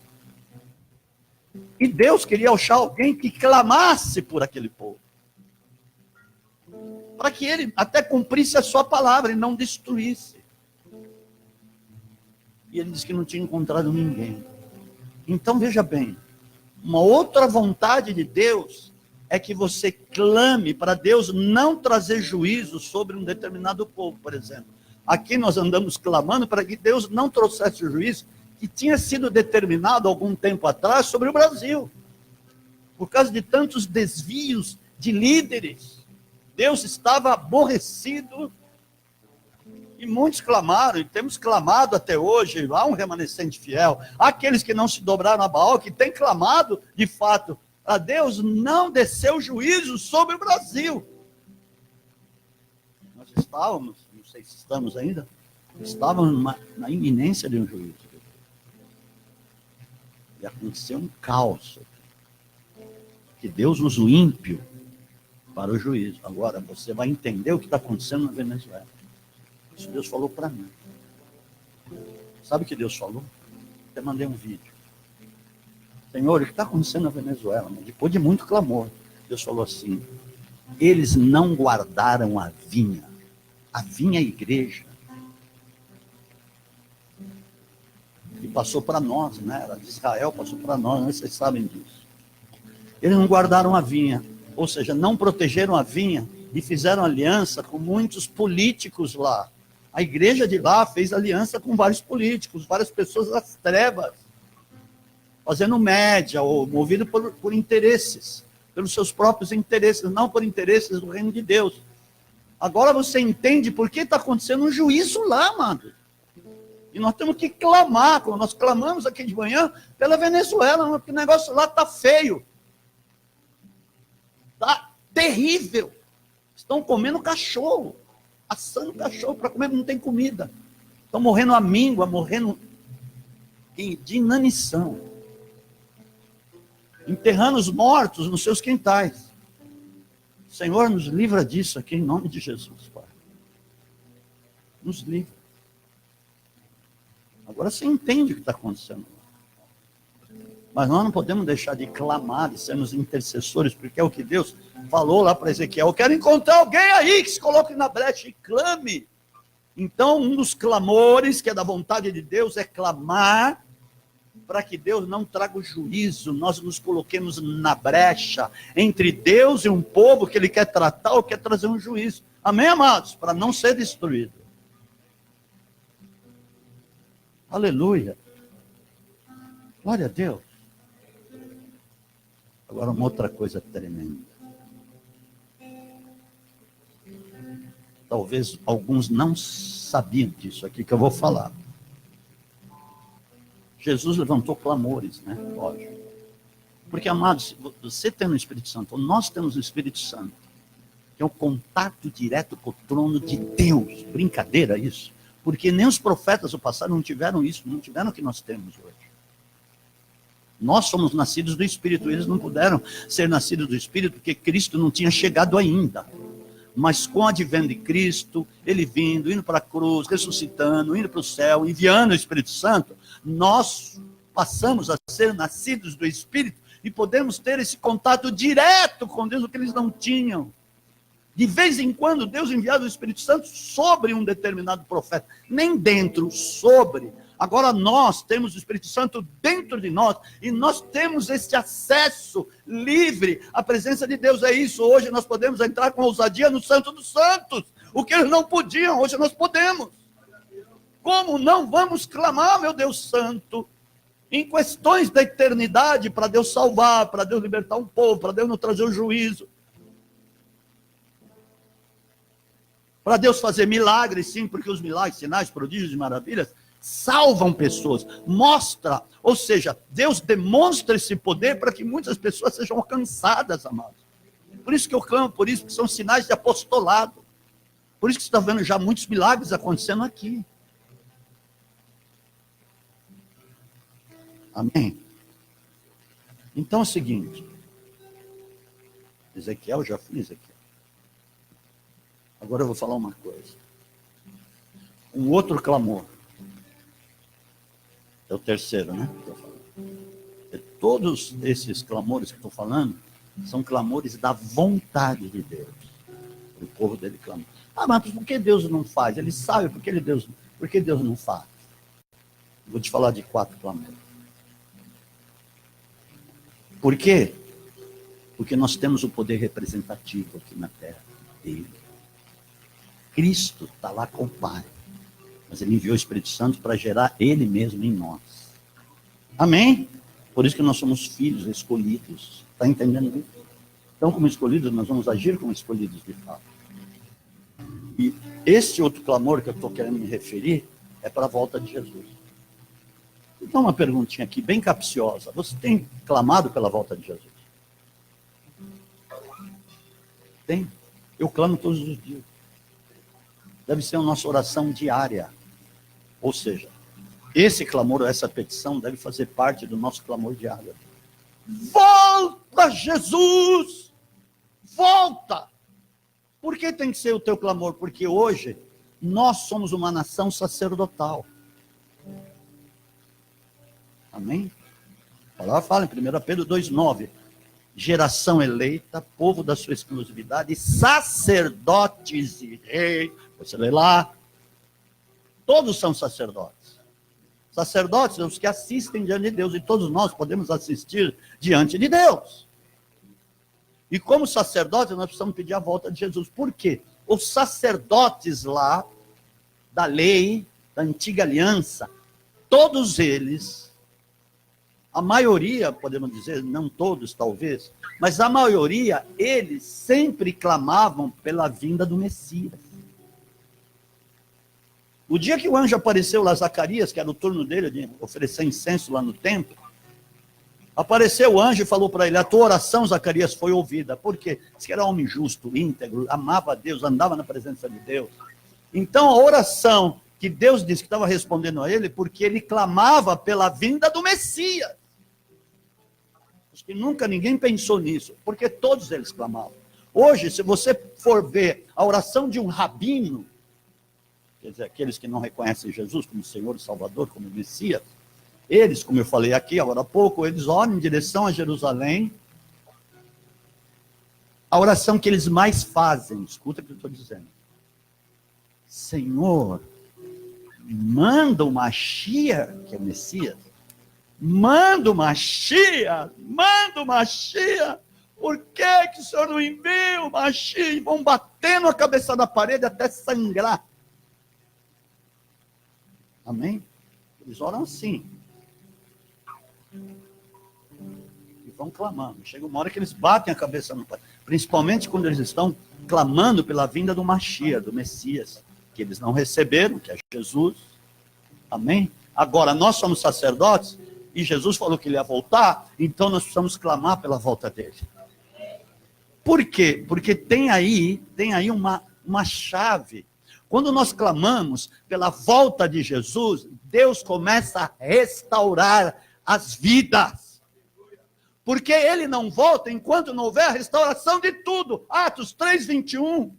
E Deus queria achar alguém que clamasse por aquele povo, para que ele até cumprisse a sua palavra e não destruísse. E ele disse que não tinha encontrado ninguém. Então veja bem, uma outra vontade de Deus é que você clame para Deus não trazer juízo sobre um determinado povo, por exemplo. Aqui nós andamos clamando para que Deus não trouxesse o juízo que tinha sido determinado algum tempo atrás sobre o Brasil. Por causa de tantos desvios de líderes, Deus estava aborrecido. E muitos clamaram, e temos clamado até hoje. Há um remanescente fiel, há aqueles que não se dobraram a Baal, que têm clamado de fato a Deus não desceu juízo sobre o Brasil. Nós estávamos, não sei se estamos ainda, estávamos na iminência de um juízo. E aconteceu um caos. Que Deus usa o ímpio para o juízo. Agora, você vai entender o que está acontecendo na Venezuela. Isso Deus falou para mim. Sabe o que Deus falou? Até mandei um vídeo. Senhor, o que está acontecendo na Venezuela? Depois de muito clamor, Deus falou assim: eles não guardaram a vinha é a igreja. E passou para nós, né? Era de Israel, passou para nós, né? Vocês sabem disso. Eles não guardaram a vinha, ou seja, não protegeram a vinha e fizeram aliança com muitos políticos lá. A igreja de lá fez aliança com vários políticos, várias pessoas das trevas, fazendo média, ou movido por interesses, pelos seus próprios interesses, não por interesses do reino de Deus. Agora você entende por que está acontecendo um juízo lá, amado. E nós temos que clamar, como nós clamamos aqui de manhã, pela Venezuela, porque o negócio lá está feio. Está terrível. Estão comendo cachorro, assando cachorro para comer, não tem comida. Estão morrendo à míngua, morrendo de inanição. Enterrando os mortos nos seus quintais. Senhor, nos livra disso aqui, em nome de Jesus, Pai. Nos livra. Agora você entende o que está acontecendo. Mas nós não podemos deixar de clamar, de sermos intercessores, porque é o que Deus falou lá para Ezequiel: eu quero encontrar alguém aí que se coloque na brecha e clame. Então, um dos clamores que é da vontade de Deus é clamar para que Deus não traga o juízo, nós nos coloquemos na brecha entre Deus e um povo que Ele quer tratar ou quer trazer um juízo. Amém, amados? Para não ser destruído. Aleluia. Glória a Deus. Agora uma outra coisa tremenda. Talvez alguns não sabiam disso aqui que eu vou falar. Jesus levantou clamores, né? Lógico. Porque, amados, você tem o Espírito Santo, ou nós temos o Espírito Santo, que é o contato direto com o trono de Deus. Brincadeira isso. Porque nem os profetas do passado não tiveram isso, não tiveram o que nós temos hoje. Nós somos nascidos do Espírito, eles não puderam ser nascidos do Espírito, porque Cristo não tinha chegado ainda. Mas com o advento de Cristo, Ele vindo, indo para a cruz, ressuscitando, indo para o céu, enviando o Espírito Santo, nós passamos a ser nascidos do Espírito e podemos ter esse contato direto com Deus, o que eles não tinham. De vez em quando, Deus enviava o Espírito Santo sobre um determinado profeta, nem dentro, sobre. Agora nós temos o Espírito Santo dentro de nós, e nós temos esse acesso livre à presença de Deus. É isso, hoje nós podemos entrar com ousadia no Santo dos Santos, o que eles não podiam, hoje nós podemos. Como não vamos clamar, meu Deus Santo, em questões da eternidade, para Deus salvar, para Deus libertar um povo, para Deus não trazer o juízo, para Deus fazer milagres, sim, porque os milagres, sinais, prodígios e maravilhas salvam pessoas, mostra, ou seja, Deus demonstra esse poder para que muitas pessoas sejam alcançadas, amados. Por isso que eu clamo por isso, porque são sinais de apostolado. Por isso que você está vendo já muitos milagres acontecendo aqui. Amém? Então é o seguinte, Ezequiel, já fui Ezequiel. Agora eu vou falar uma coisa. Um outro clamor. É o terceiro, né? Todos esses clamores que estou falando são clamores da vontade de Deus. O povo dele clama. Ah, mas por que Deus não faz? Ele sabe por que Deus não faz. Vou te falar de 4 clamores. Por quê? Porque nós temos o poder representativo aqui na terra dele. Cristo está lá com o Pai. Mas Ele enviou o Espírito Santo para gerar Ele mesmo em nós. Amém? Por isso que nós somos filhos escolhidos. Está entendendo isso? Então, como escolhidos, nós vamos agir como escolhidos de fato. E esse outro clamor que eu estou querendo me referir é para a volta de Jesus. Então, uma perguntinha aqui, bem capciosa. Você tem clamado pela volta de Jesus? Tem? Eu clamo todos os dias. Deve ser a nossa oração diária. Ou seja, esse clamor, essa petição, deve fazer parte do nosso clamor diário. Volta, Jesus! Volta! Por que tem que ser o teu clamor? Porque hoje, nós somos uma nação sacerdotal. Amém? A palavra fala em 1 Pedro 2,9. Geração eleita, povo da sua exclusividade, sacerdotes e reis. Você lê lá. Todos são sacerdotes. Sacerdotes são os que assistem diante de Deus. E todos nós podemos assistir diante de Deus. E como sacerdotes, nós precisamos pedir a volta de Jesus. Por quê? Os sacerdotes lá, da lei, da antiga aliança, todos eles, a maioria, podemos dizer, não todos talvez, mas a maioria, eles sempre clamavam pela vinda do Messias. O dia que o anjo apareceu lá, Zacarias, que era o turno dele de oferecer incenso lá no templo, apareceu o anjo e falou para ele, a tua oração, Zacarias, foi ouvida. Por quê? Diz que era homem justo, íntegro, amava a Deus, andava na presença de Deus. Então a oração que Deus disse que estava respondendo a ele, porque ele clamava pela vinda do Messias. Acho que nunca ninguém pensou nisso, porque todos eles clamavam. Hoje, se você for ver a oração de um rabino, quer dizer, aqueles que não reconhecem Jesus como Senhor e Salvador, como Messias, eles, como eu falei aqui agora há pouco, eles oram em direção a Jerusalém. A oração que eles mais fazem, escuta o que eu estou dizendo. Senhor, manda o Mashiach, que é o Messias, manda o Mashiach, manda o Mashiach. Por que que o Senhor não envia o Mashiach? E vão batendo a cabeça na parede até sangrar. Amém? Eles oram assim. E vão clamando. Chega uma hora que eles batem a cabeça no parede. Principalmente quando eles estão clamando pela vinda do Mashiach, do Messias, que eles não receberam, que é Jesus. Amém? Agora, nós somos sacerdotes, e Jesus falou que ele ia voltar, então nós precisamos clamar pela volta dele. Por quê? Porque tem aí uma chave. Quando nós clamamos pela volta de Jesus, Deus começa a restaurar as vidas. Porque ele não volta enquanto não houver a restauração de tudo. Atos 3:21.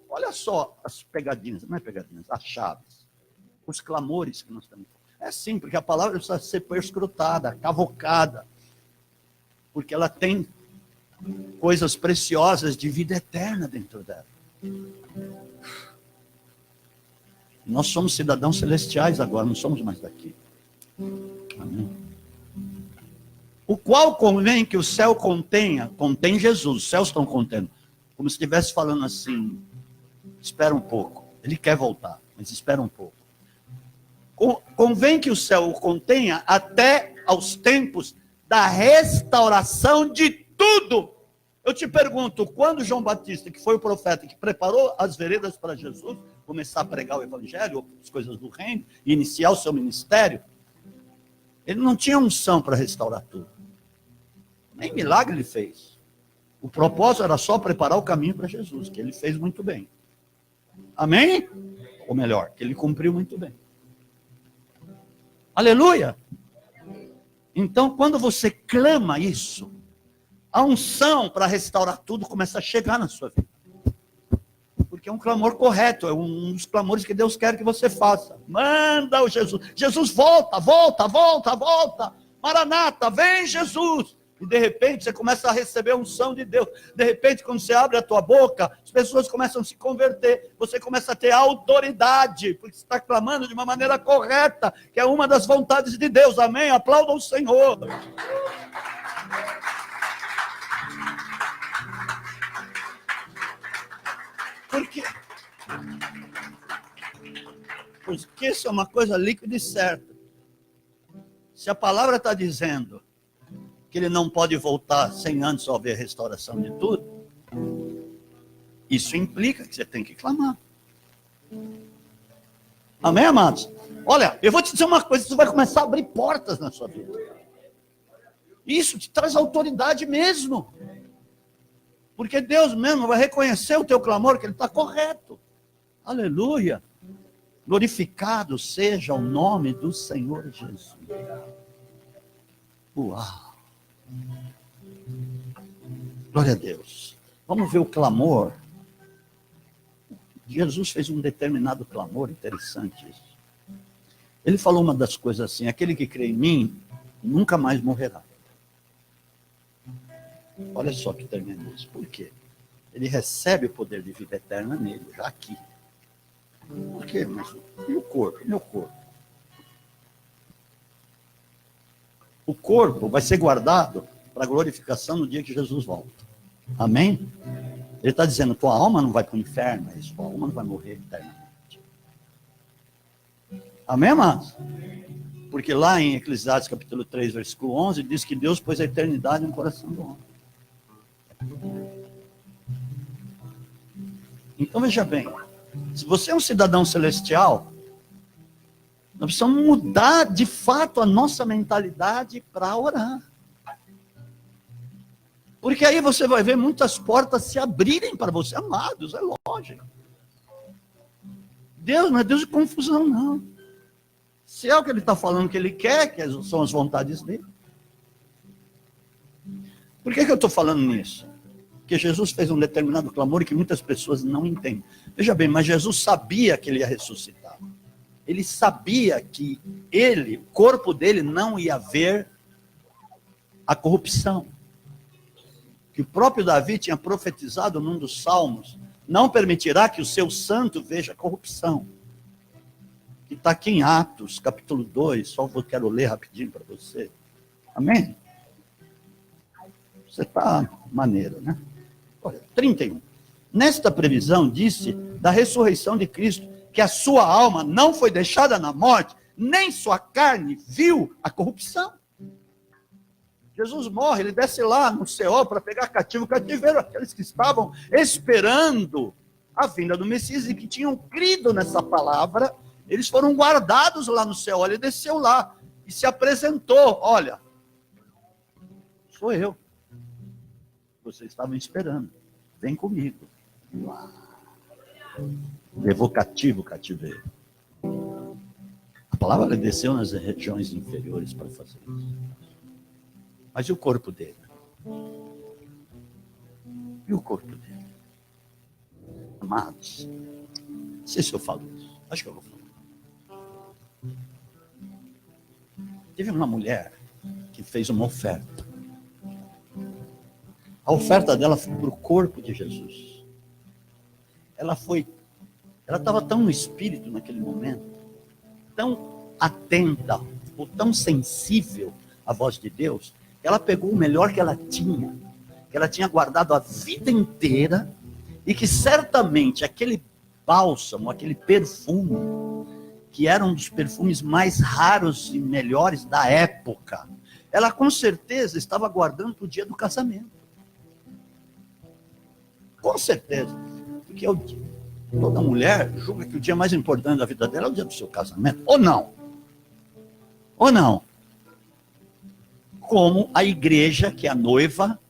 Olha só as pegadinhas, não é pegadinhas, as chaves. Os clamores que nós temos. É sim, porque a palavra precisa ser perscrutada, cavocada. Porque ela tem coisas preciosas de vida eterna dentro dela. Nós somos cidadãos celestiais agora, não somos mais daqui. Amém. O qual convém que o céu contém Jesus, os céus estão contendo. Como se estivesse falando assim, espera um pouco, ele quer voltar, mas espera um pouco. Convém que o céu o contenha até aos tempos da restauração de tudo. Eu te pergunto, quando João Batista, que foi o profeta que preparou as veredas para Jesus, começar a pregar o evangelho, as coisas do reino, e iniciar o seu ministério, ele não tinha unção para restaurar tudo. Nem milagre ele fez. O propósito era só preparar o caminho para Jesus, que ele fez muito bem. Amém? Ou melhor, que ele cumpriu muito bem. Aleluia! Então, quando você clama isso, a unção para restaurar tudo começa a chegar na sua vida. Porque é um clamor correto, é um dos clamores que Deus quer que você faça. Manda o Jesus. Jesus, volta, volta, volta, volta. Maranata, vem Jesus. E de repente você começa a receber a unção de Deus. De repente, quando você abre a tua boca, as pessoas começam a se converter. Você começa a ter autoridade, porque você está clamando de uma maneira correta, que é uma das vontades de Deus. Amém? Aplaudam o Senhor. Porque isso é uma coisa líquida e certa. Se a palavra está dizendo que ele não pode voltar sem antes haver restauração de tudo, isso implica que você tem que clamar. Amém, amados? Olha, eu vou te dizer uma coisa, você vai começar a abrir portas na sua vida. Isso te traz autoridade mesmo. Porque Deus mesmo vai reconhecer o teu clamor, que ele está correto. Aleluia. Glorificado seja o nome do Senhor Jesus. Uau. Glória a Deus. Vamos ver o clamor. Jesus fez um determinado clamor, interessante isso. Ele falou uma das coisas assim: aquele que crê em mim nunca mais morrerá. Olha só que tremendo isso. Por quê? Ele recebe o poder de vida eterna nele, já aqui. Por quê? Mas e o corpo? E meu corpo? O corpo vai ser guardado para a glorificação no dia que Jesus volta. Amém? Ele está dizendo, tua alma não vai para o inferno, mas tua alma não vai morrer eternamente. Amém, amados? Porque lá em Eclesiastes capítulo 3, versículo 11, diz que Deus pôs a eternidade no coração do homem. Então veja bem, se você é um cidadão celestial, nós precisamos mudar de fato a nossa mentalidade para orar. Porque aí você vai ver muitas portas se abrirem para você, amados, é lógico. Deus não é Deus de confusão, não. Se é o que ele está falando que ele quer, que são as vontades dele. Por que eu estou falando nisso? Porque Jesus fez um determinado clamor que muitas pessoas não entendem. Veja bem, mas Jesus sabia que ele ia ressuscitar. Ele sabia que ele, o corpo dele, não ia ver a corrupção. Que o próprio Davi tinha profetizado num dos salmos: não permitirá que o seu santo veja corrupção. que está aqui em Atos, capítulo 2, só quero ler rapidinho para você. Amém? Você está maneiro, né? Olha, 31. Nesta previsão, disse da ressurreição de Cristo, que a sua alma não foi deixada na morte, nem sua carne viu a corrupção. Jesus morre, ele desce lá no céu para pegar cativo, cativeiro, aqueles que estavam esperando a vinda do Messias e que tinham crido nessa palavra, eles foram guardados lá no céu. Ele desceu lá e se apresentou. Olha, sou eu. Vocês estavam esperando. Vem comigo. Levou cativo o cativeiro. A palavra desceu nas regiões inferiores para fazer isso. Mas e o corpo dele? E o corpo dele? Amados, não sei se eu falo isso. Acho que eu vou falar. Teve uma mulher que fez uma oferta. A oferta dela foi para o corpo de Jesus. Ela estava tão no espírito naquele momento, tão atenta, ou tão sensível à voz de Deus, ela pegou o melhor que ela tinha guardado a vida inteira, e que certamente aquele bálsamo, aquele perfume, que era um dos perfumes mais raros e melhores da época, ela com certeza estava guardando para o dia do casamento. Com certeza. Porque toda mulher julga que o dia mais importante da vida dela é o dia do seu casamento. Ou não? Ou não? Como a igreja, que é a noiva,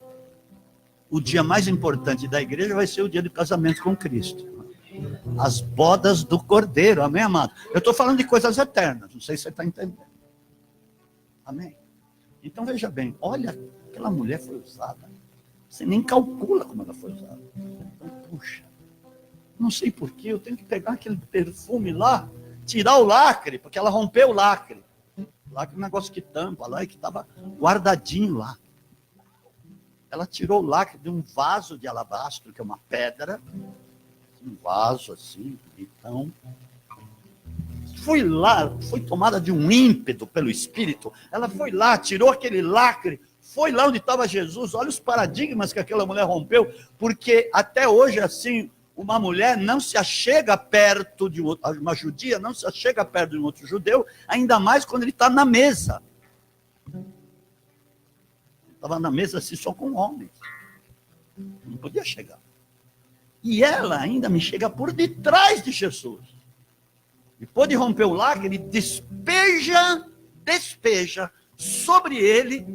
o dia mais importante da igreja vai ser o dia do casamento com Cristo. As bodas do Cordeiro, amém, amado? Eu estou falando de coisas eternas, não sei se você está entendendo. Amém? Então veja bem, olha, aquela mulher foi usada. Você nem calcula como ela foi usada. Então, puxa, não sei porquê, eu tenho que pegar aquele perfume lá, tirar o lacre, porque ela rompeu o lacre. Lá que o negócio que tampa lá e que estava guardadinho lá. Ela tirou o lacre de um vaso de alabastro, que é uma pedra, um vaso assim, então. Foi lá, foi tomada de um ímpeto pelo Espírito. Ela foi lá, tirou aquele lacre, foi lá onde estava Jesus. Olha os paradigmas que aquela mulher rompeu, porque até hoje, assim, uma mulher não se achega perto de uma judia, não se achega perto de um outro judeu, ainda mais quando ele está na mesa. Estava na mesa assim só com homens. Não podia chegar. E ela ainda me chega por detrás de Jesus. Depois de romper o lacre, ele despeja sobre ele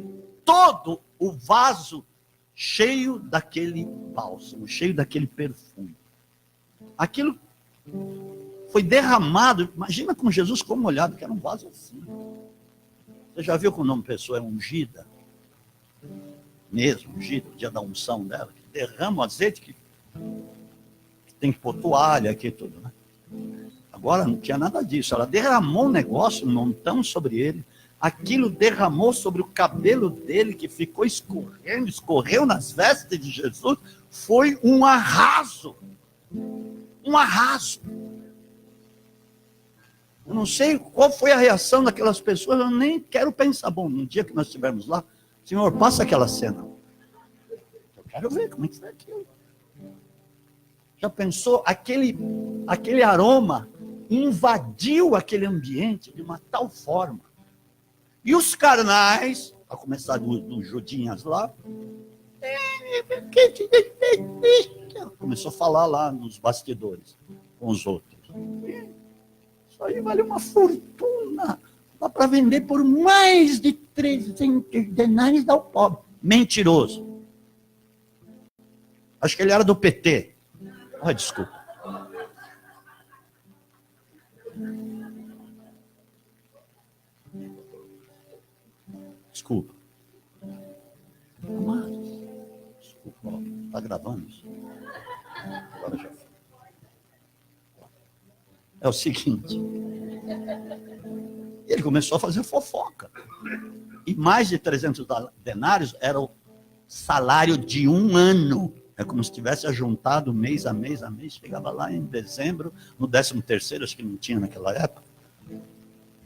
todo o vaso cheio daquele bálsamo, cheio daquele perfume. Aquilo foi derramado. Imagina com Jesus como olhado, que era um vaso assim. Você já viu quando uma pessoa é ungida? Mesmo ungida, o dia da unção dela, que derrama o azeite, que tem que pôr toalha aqui e tudo, né? Agora não tinha nada disso. Ela derramou um negócio, um montão sobre ele. Aquilo derramou sobre o cabelo dele, que ficou escorrendo, escorreu nas vestes de Jesus. Foi um arraso. Um arraso. Eu não sei qual foi a reação daquelas pessoas, eu nem quero pensar. Bom, no dia que nós estivermos lá, Senhor, passa aquela cena. Eu quero ver como é que foi aquilo. Já pensou? Aquele aroma invadiu aquele ambiente de uma tal forma. E os carnais, a começar dos judinhas lá, começou a falar lá nos bastidores com os outros. Isso aí vale uma fortuna. Dá para vender por mais de 300 denários ao pobre. Mentiroso. Acho que ele era do PT. Ah, desculpa. Desculpa. Amados, desculpa. Está gravando isso? Agora já foi. É o seguinte. Ele começou a fazer fofoca. E mais de 300 denários era o salário de um ano. É como se tivesse ajuntado mês a mês. Chegava lá em dezembro, no 13º, acho que não tinha naquela época.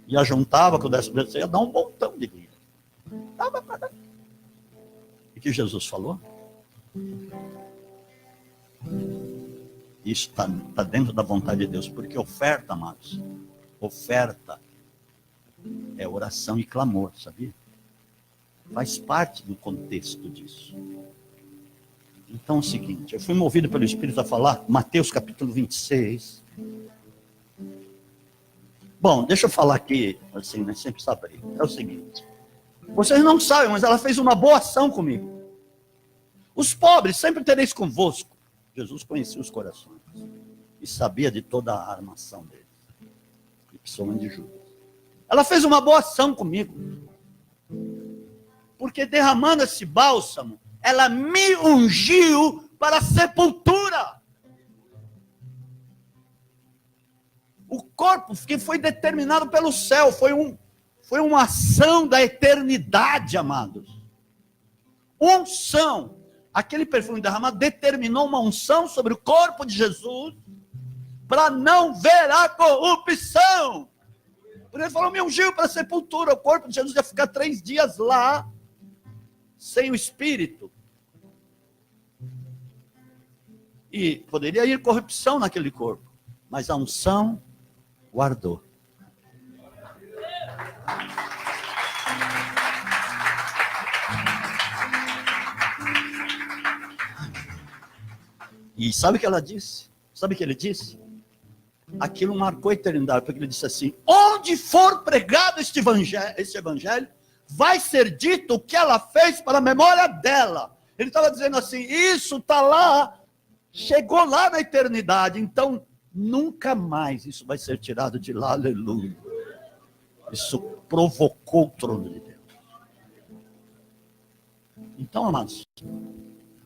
E ajuntava com o 10º, ia dar um montão de dinheiro. Dava para dar. E que Jesus falou? Isso está dentro da vontade de Deus, porque oferta, amados, oferta é oração e clamor, sabia? Faz parte do contexto disso. Então é o seguinte, eu fui movido pelo Espírito a falar, Mateus capítulo 26. Bom, deixa eu falar aqui, assim, né, sempre saber. É o seguinte, vocês não sabem, mas ela fez uma boa ação comigo. Os pobres sempre tereis convosco. Jesus conhecia os corações e sabia de toda a armação deles, e principalmente de Judas. Ela fez uma boa ação comigo, porque derramando esse bálsamo, ela me ungiu para a sepultura. O corpo que foi determinado pelo céu, foi uma ação da eternidade, amados. Unção. Aquele perfume derramado determinou uma unção sobre o corpo de Jesus para não ver a corrupção. Porque ele falou, me ungiu para a sepultura. O corpo de Jesus ia ficar 3 dias lá, sem o Espírito. E poderia ir corrupção naquele corpo, mas a unção guardou. E sabe o que ela disse? Sabe o que ele disse? Aquilo marcou a eternidade, porque ele disse assim, onde for pregado este evangelho, vai ser dito o que ela fez para a memória dela. Ele estava dizendo assim, isso está lá, chegou lá na eternidade, então nunca mais isso vai ser tirado de lá, aleluia. Isso provocou o trono de Deus. Então, amados,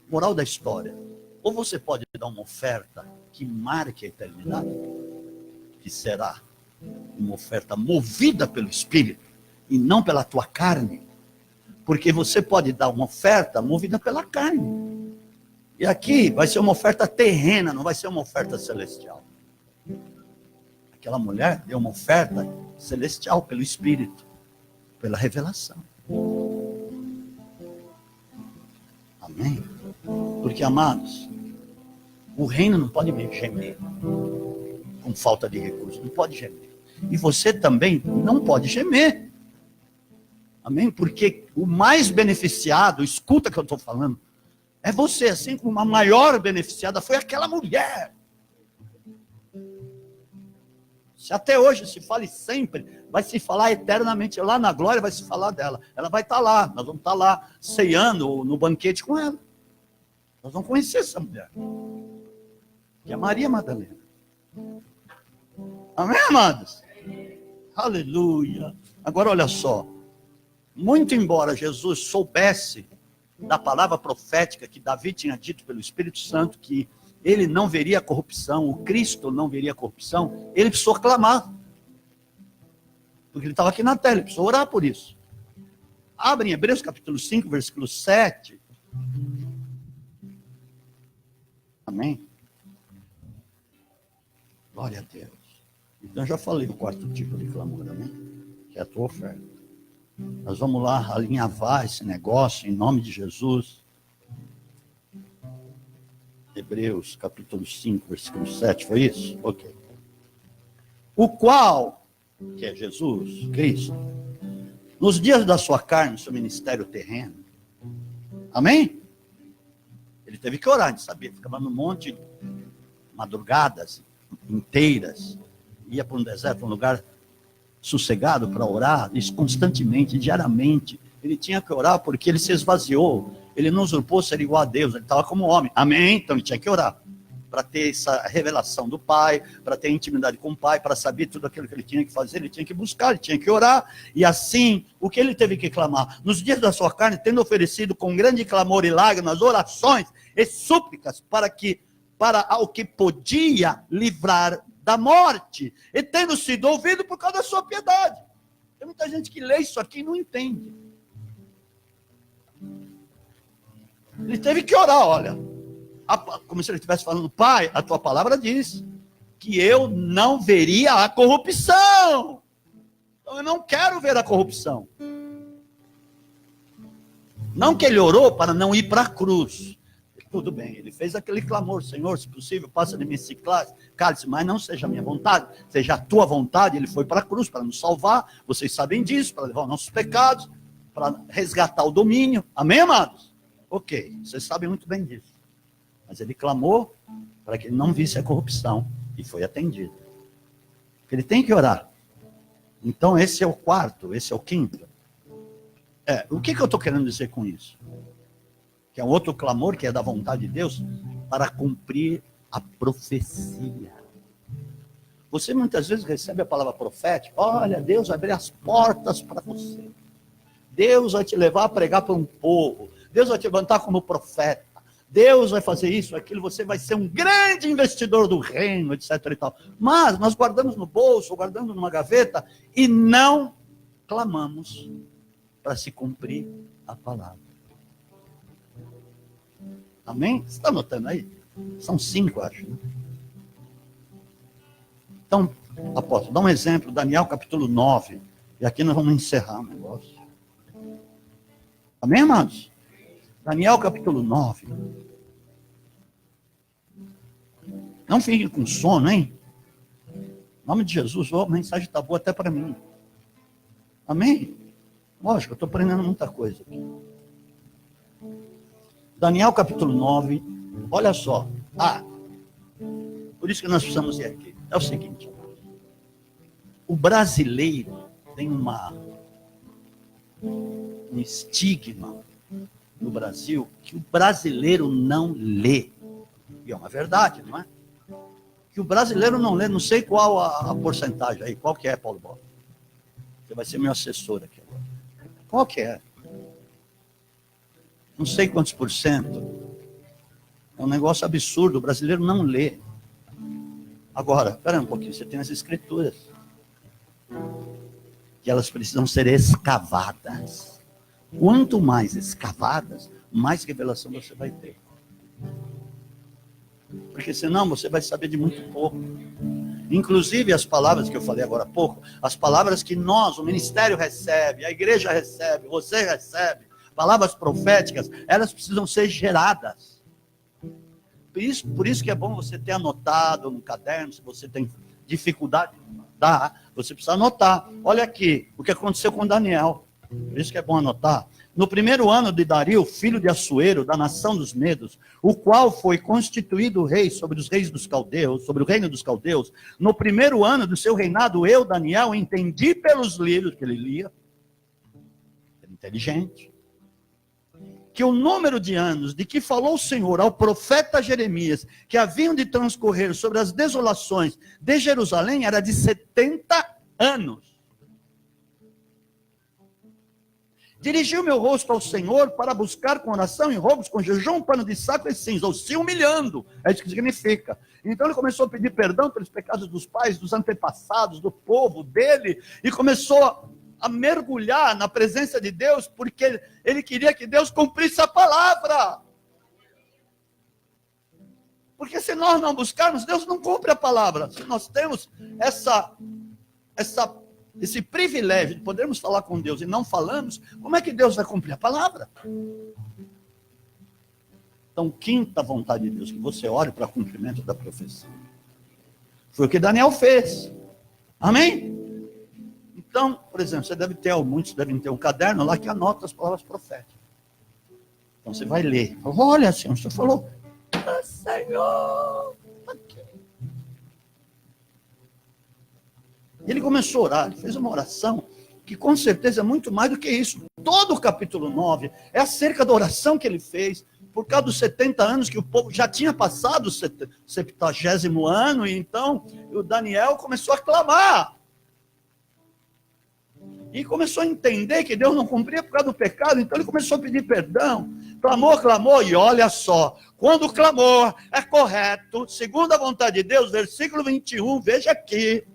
moral da história, ou você pode dar uma oferta que marque a eternidade, que será uma oferta movida pelo Espírito e não pela tua carne, porque você pode dar uma oferta movida pela carne, e aqui vai ser uma oferta terrena, não vai ser uma oferta celestial. Aquela mulher deu uma oferta celestial pelo Espírito, pela revelação. Amém? Porque, amados, o reino não pode gemer com falta de recursos, não pode gemer. E você também não pode gemer. Amém? Porque o mais beneficiado, escuta o que eu estou falando, é você, assim como a maior beneficiada foi aquela mulher. Se até hoje se fala e sempre, vai se falar eternamente, lá na glória vai se falar dela. Ela vai estar lá, nós vamos estar lá ceando no banquete com ela. Nós vamos conhecer essa mulher, que é Maria Madalena. Amém, amados? Aleluia. Agora olha só, muito embora Jesus soubesse da palavra profética que Davi tinha dito pelo Espírito Santo, que ele não veria corrupção, o Cristo não veria corrupção, ele precisou clamar. Porque ele estava aqui na terra, ele precisou orar por isso. Abre em Hebreus capítulo 5, versículo 7. Amém? Glória a Deus. Então já falei o 4º tipo de clamor, amém? Que é a tua oferta. Nós vamos lá alinhavar esse negócio em nome de Jesus. Hebreus capítulo 5, versículo 7, foi isso? Ok. O qual, que é Jesus, Cristo, nos dias da sua carne, seu ministério terreno, amém? Ele teve que orar, a gente sabia, ficava no monte, madrugadas inteiras, ia para um deserto, um lugar sossegado para orar, isso constantemente, diariamente. Ele tinha que orar porque ele se esvaziou, ele não usurpou ser igual a Deus, ele estava como homem, amém? Então ele tinha que orar, para ter essa revelação do Pai, para ter intimidade com o Pai, para saber tudo aquilo que ele tinha que fazer, ele tinha que buscar, ele tinha que orar, e assim, o que ele teve que clamar? Nos dias da sua carne, tendo oferecido com grande clamor e lágrimas, orações e súplicas, para o que podia livrar da morte, e tendo sido ouvido por causa da sua piedade. Tem muita gente que lê isso aqui e não entende. Ele teve que orar, olha, como se ele estivesse falando, Pai, a tua palavra diz que eu não veria a corrupção. Então, eu não quero ver a corrupção. Não que ele orou para não ir para a cruz. Tudo bem, ele fez aquele clamor: Senhor, se possível, passa de mim esse cálice, mas não seja a minha vontade, seja a tua vontade. Ele foi para a cruz para nos salvar, vocês sabem disso, para levar os nossos pecados, para resgatar o domínio. Amém, amados? Ok, vocês sabem muito bem disso. Mas ele clamou para que ele não visse a corrupção, e foi atendido. Ele tem que orar. Então esse é o quarto, esse é o quinto. O que eu estou querendo dizer com isso? Que é um outro clamor, que é da vontade de Deus, para cumprir a profecia. Você muitas vezes recebe a palavra profética: olha, Deus vai abrir as portas para você. Deus vai te levar a pregar para um povo. Deus vai te levantar como profeta. Deus vai fazer isso, aquilo, você vai ser um grande investidor do reino, etc. e tal. Mas nós guardamos no bolso, guardamos numa gaveta, e não clamamos para se cumprir a palavra. Amém? Você está anotando aí? São 5, acho. Né? Então, apóstolo, dá um exemplo, Daniel capítulo 9. E aqui nós vamos encerrar o negócio. Amém, amados? Daniel capítulo 9. Não fiquem com sono, hein? Em nome de Jesus, a mensagem está boa até para mim. Amém? Lógico, eu estou aprendendo muita coisa aqui. Daniel capítulo 9, olha só. Por isso que nós precisamos ir aqui. É o seguinte: o brasileiro tem um estigma no Brasil, que o brasileiro não lê. E é uma verdade, não é? Que o brasileiro não lê, não sei qual a porcentagem aí, qual que é, Paulo Bob? Você vai ser meu assessor aqui agora. Qual que é? Não sei quantos por cento. É um negócio absurdo, o brasileiro não lê. Agora, espera um pouquinho, você tem as escrituras. Que elas precisam ser escavadas. Quanto mais escavadas, mais revelação você vai ter. Porque senão você vai saber de muito pouco. Inclusive as palavras que eu falei agora há pouco, as palavras que nós, o ministério recebe, a igreja recebe, você recebe, palavras proféticas, elas precisam ser geradas. Por isso que é bom você ter anotado no caderno, se você tem dificuldade de anotar, você precisa anotar. Olha aqui, o que aconteceu com Daniel. Por isso que é bom anotar. No primeiro ano de Dario, filho de Assuero, da nação dos Medos, o qual foi constituído rei sobre os reis dos caldeus, sobre o reino dos caldeus, no primeiro ano do seu reinado, eu, Daniel, entendi pelos livros que ele lia, era inteligente, que o número de anos de que falou o Senhor ao profeta Jeremias, que haviam de transcorrer sobre as desolações de Jerusalém, era de 70 anos. Dirigi o meu rosto ao Senhor para buscar com oração e roubos, com jejum, um pano de saco e cinza, ou se humilhando, é isso que significa. Então ele começou a pedir perdão pelos pecados dos pais, dos antepassados, do povo dele, e começou a mergulhar na presença de Deus, porque ele queria que Deus cumprisse a palavra. Porque se nós não buscarmos, Deus não cumpre a palavra. Se nós temos esse privilégio de podermos falar com Deus e não falamos, como é que Deus vai cumprir a palavra? Então, quinta vontade de Deus, que você ore para o cumprimento da profecia. Foi o que Daniel fez. Amém? Então, por exemplo, muitos devem ter um caderno lá que anota as palavras proféticas. Então você vai ler. Olha, Senhor, o Senhor falou, Senhor, aqui. Ele começou a orar, ele fez uma oração que com certeza é muito mais do que isso. Todo o capítulo 9 é acerca da oração que ele fez, por causa dos 70 anos que o povo já tinha passado o 70º ano, e então o Daniel começou a clamar. E começou a entender que Deus não cumpria por causa do pecado, então ele começou a pedir perdão. Clamou, e olha só, quando o clamor é correto, segundo a vontade de Deus, versículo 21, veja aqui.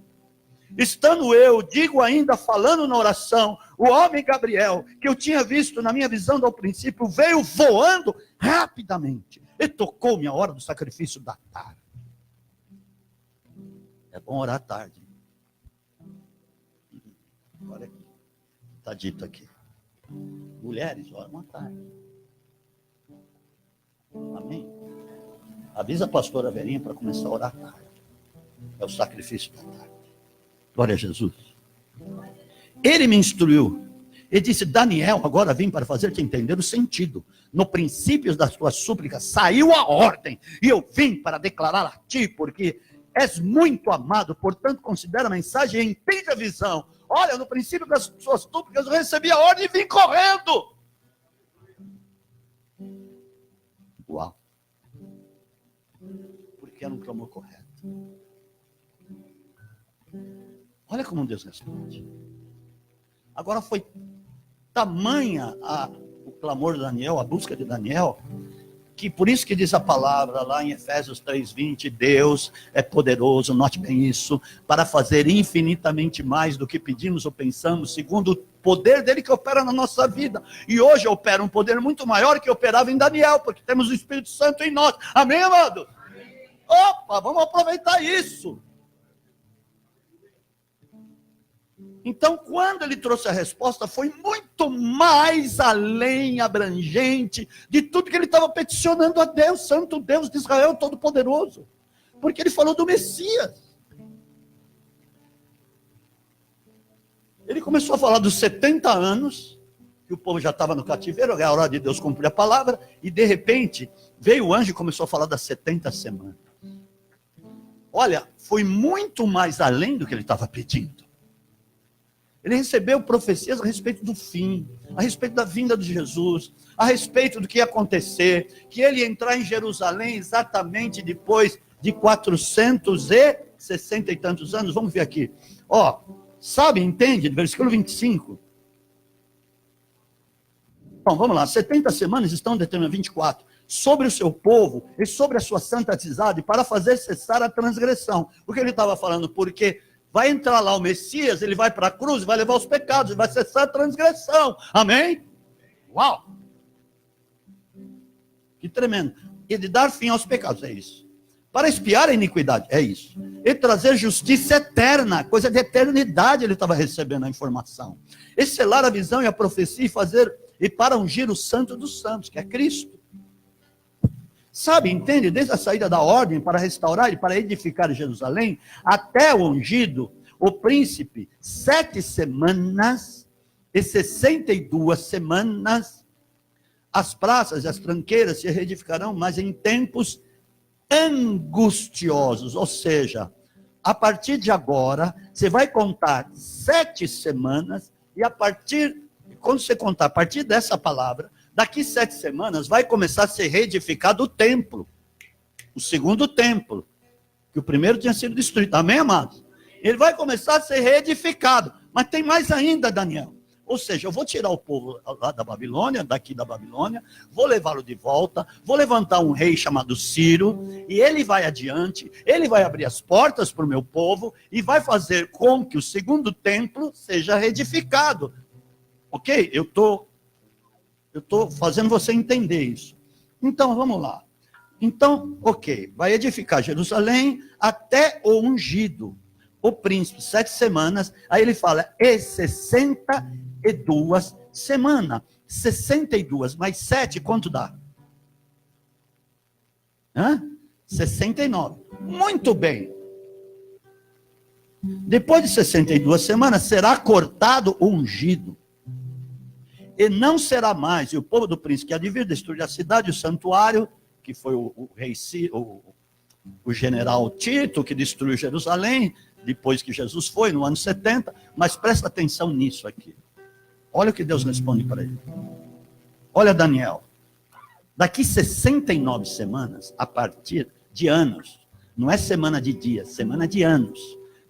Estando eu, digo ainda, falando na oração, o homem Gabriel, que eu tinha visto na minha visão ao princípio, veio voando rapidamente e tocou-me a hora do sacrifício da tarde. É bom orar à tarde. Está dito aqui. Mulheres, oram à tarde. Amém? Avisa a pastora Verinha para começar a orar à tarde. É o sacrifício da tarde. Glória a Jesus. Ele me instruiu. Ele disse: Daniel, agora vim para fazer-te entender o sentido. No princípio das tuas súplicas saiu a ordem, e eu vim para declarar a ti, porque és muito amado, portanto considera a mensagem e entende a visão. Olha, no princípio das suas súplicas eu recebi a ordem e vim correndo. Uau. Porque era um clamor correto. Olha como Deus responde. Agora foi tamanha o clamor de Daniel, a busca de Daniel, que por isso que diz a palavra lá em Efésios 3:20, Deus é poderoso, note bem isso, para fazer infinitamente mais do que pedimos ou pensamos, segundo o poder dele que opera na nossa vida. E hoje opera um poder muito maior que operava em Daniel, porque temos o Espírito Santo em nós. Amém, amado? Opa, vamos aproveitar isso. Então, quando ele trouxe a resposta, foi muito mais além, abrangente, de tudo que ele estava peticionando a Deus, Santo Deus de Israel Todo-Poderoso. Porque ele falou do Messias. Ele começou a falar dos 70 anos, que o povo já estava no cativeiro, é a hora de Deus cumprir a palavra, e de repente, veio o anjo e começou a falar das 70 semanas. Olha, foi muito mais além do que ele estava pedindo. Ele recebeu profecias a respeito do fim, a respeito da vinda de Jesus, a respeito do que ia acontecer, que ele ia entrar em Jerusalém exatamente depois de 460 e tantos anos. Vamos ver aqui. Ó, sabe, entende? Versículo 25. Bom, vamos lá. 70 semanas estão determinadas, 24. Sobre o seu povo e sobre a sua santa cidade, para fazer cessar a transgressão. O que ele estava falando? Porque vai entrar lá o Messias, ele vai para a cruz, vai levar os pecados, vai cessar a transgressão. Amém? Uau! Que tremendo. E de dar fim aos pecados, é isso. Para expiar a iniquidade, é isso. E trazer justiça eterna, coisa de eternidade ele estava recebendo a informação. E selar a visão e a profecia e para ungir o santo dos santos, que é Cristo. Sabe, entende? Desde a saída da ordem para restaurar e para edificar Jerusalém, até o ungido, o príncipe, 7 semanas e 62 semanas, as praças e as tranqueiras se reedificarão, mas em tempos angustiosos. Ou seja, a partir de agora, você vai contar 7 semanas, e quando você contar a partir dessa palavra, daqui 7 semanas vai começar a ser reedificado o templo. O segundo templo. Que o primeiro tinha sido destruído. Amém, amados? Ele vai começar a ser reedificado. Mas tem mais ainda, Daniel. Ou seja, eu vou tirar o povo lá da Babilônia, daqui da Babilônia, vou levá-lo de volta, vou levantar um rei chamado Ciro, e ele vai adiante, ele vai abrir as portas para o meu povo, e vai fazer com que o segundo templo seja reedificado. Ok? Eu estou fazendo você entender isso. Então, vamos lá. Então, ok, vai edificar Jerusalém até o ungido, o príncipe, 7 semanas. Aí ele fala, e 62 semanas. 62 mais 7, quanto dá? 69. Muito bem. Depois de 62 semanas, será cortado o ungido. E não será mais, e o povo do príncipe que há de vir destruir a cidade, o santuário, que foi o rei o general Tito, que destruiu Jerusalém, depois que Jesus foi, no ano 70, mas presta atenção nisso aqui. Olha o que Deus responde para ele. Olha, Daniel, daqui 69 semanas, a partir de anos, não é semana de dias, semana de anos,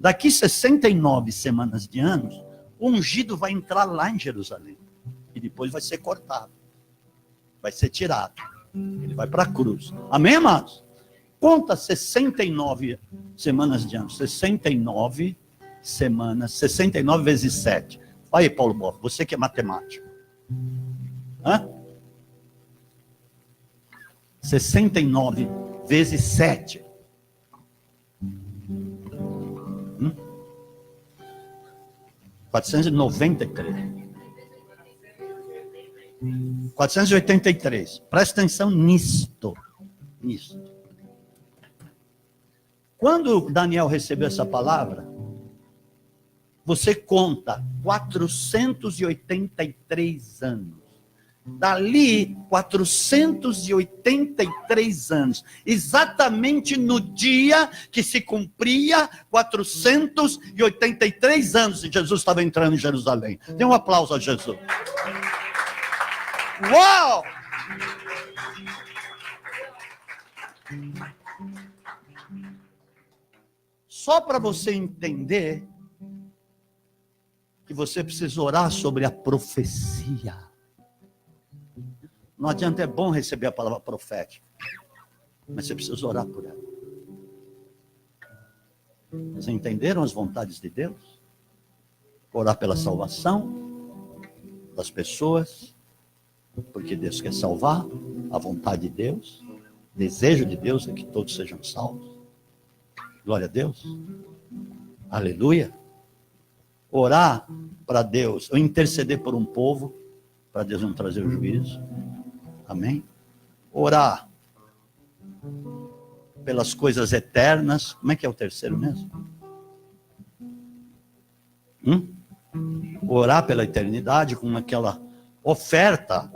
daqui 69 semanas de anos, o ungido vai entrar lá em Jerusalém. E depois vai ser cortado. Vai ser tirado. Ele vai para a cruz. Amém, amados? Conta 69 semanas de anos. 69 semanas. 69 vezes 7. Vai aí, Paulo Boff. Você que é matemático. 69 vezes 7. 493. 483. Presta atenção nisto. Nisto. Quando Daniel recebeu essa palavra, você conta 483 anos. Dali, 483 anos, exatamente no dia que se cumpria 483 anos, e Jesus estava entrando em Jerusalém. Dê um aplauso a Jesus. Uau! Só para você entender que você precisa orar sobre a profecia. Não adianta, é bom receber a palavra profética, mas você precisa orar por ela. Vocês entenderam as vontades de Deus? Orar pela salvação das pessoas, porque Deus quer salvar, a vontade de Deus, o desejo de Deus é que todos sejam salvos. Glória a Deus. Aleluia. Orar para Deus, ou interceder por um povo, para Deus não trazer o juízo. Amém? Orar pelas coisas eternas. Como é que é o terceiro mesmo? Orar pela eternidade, com aquela oferta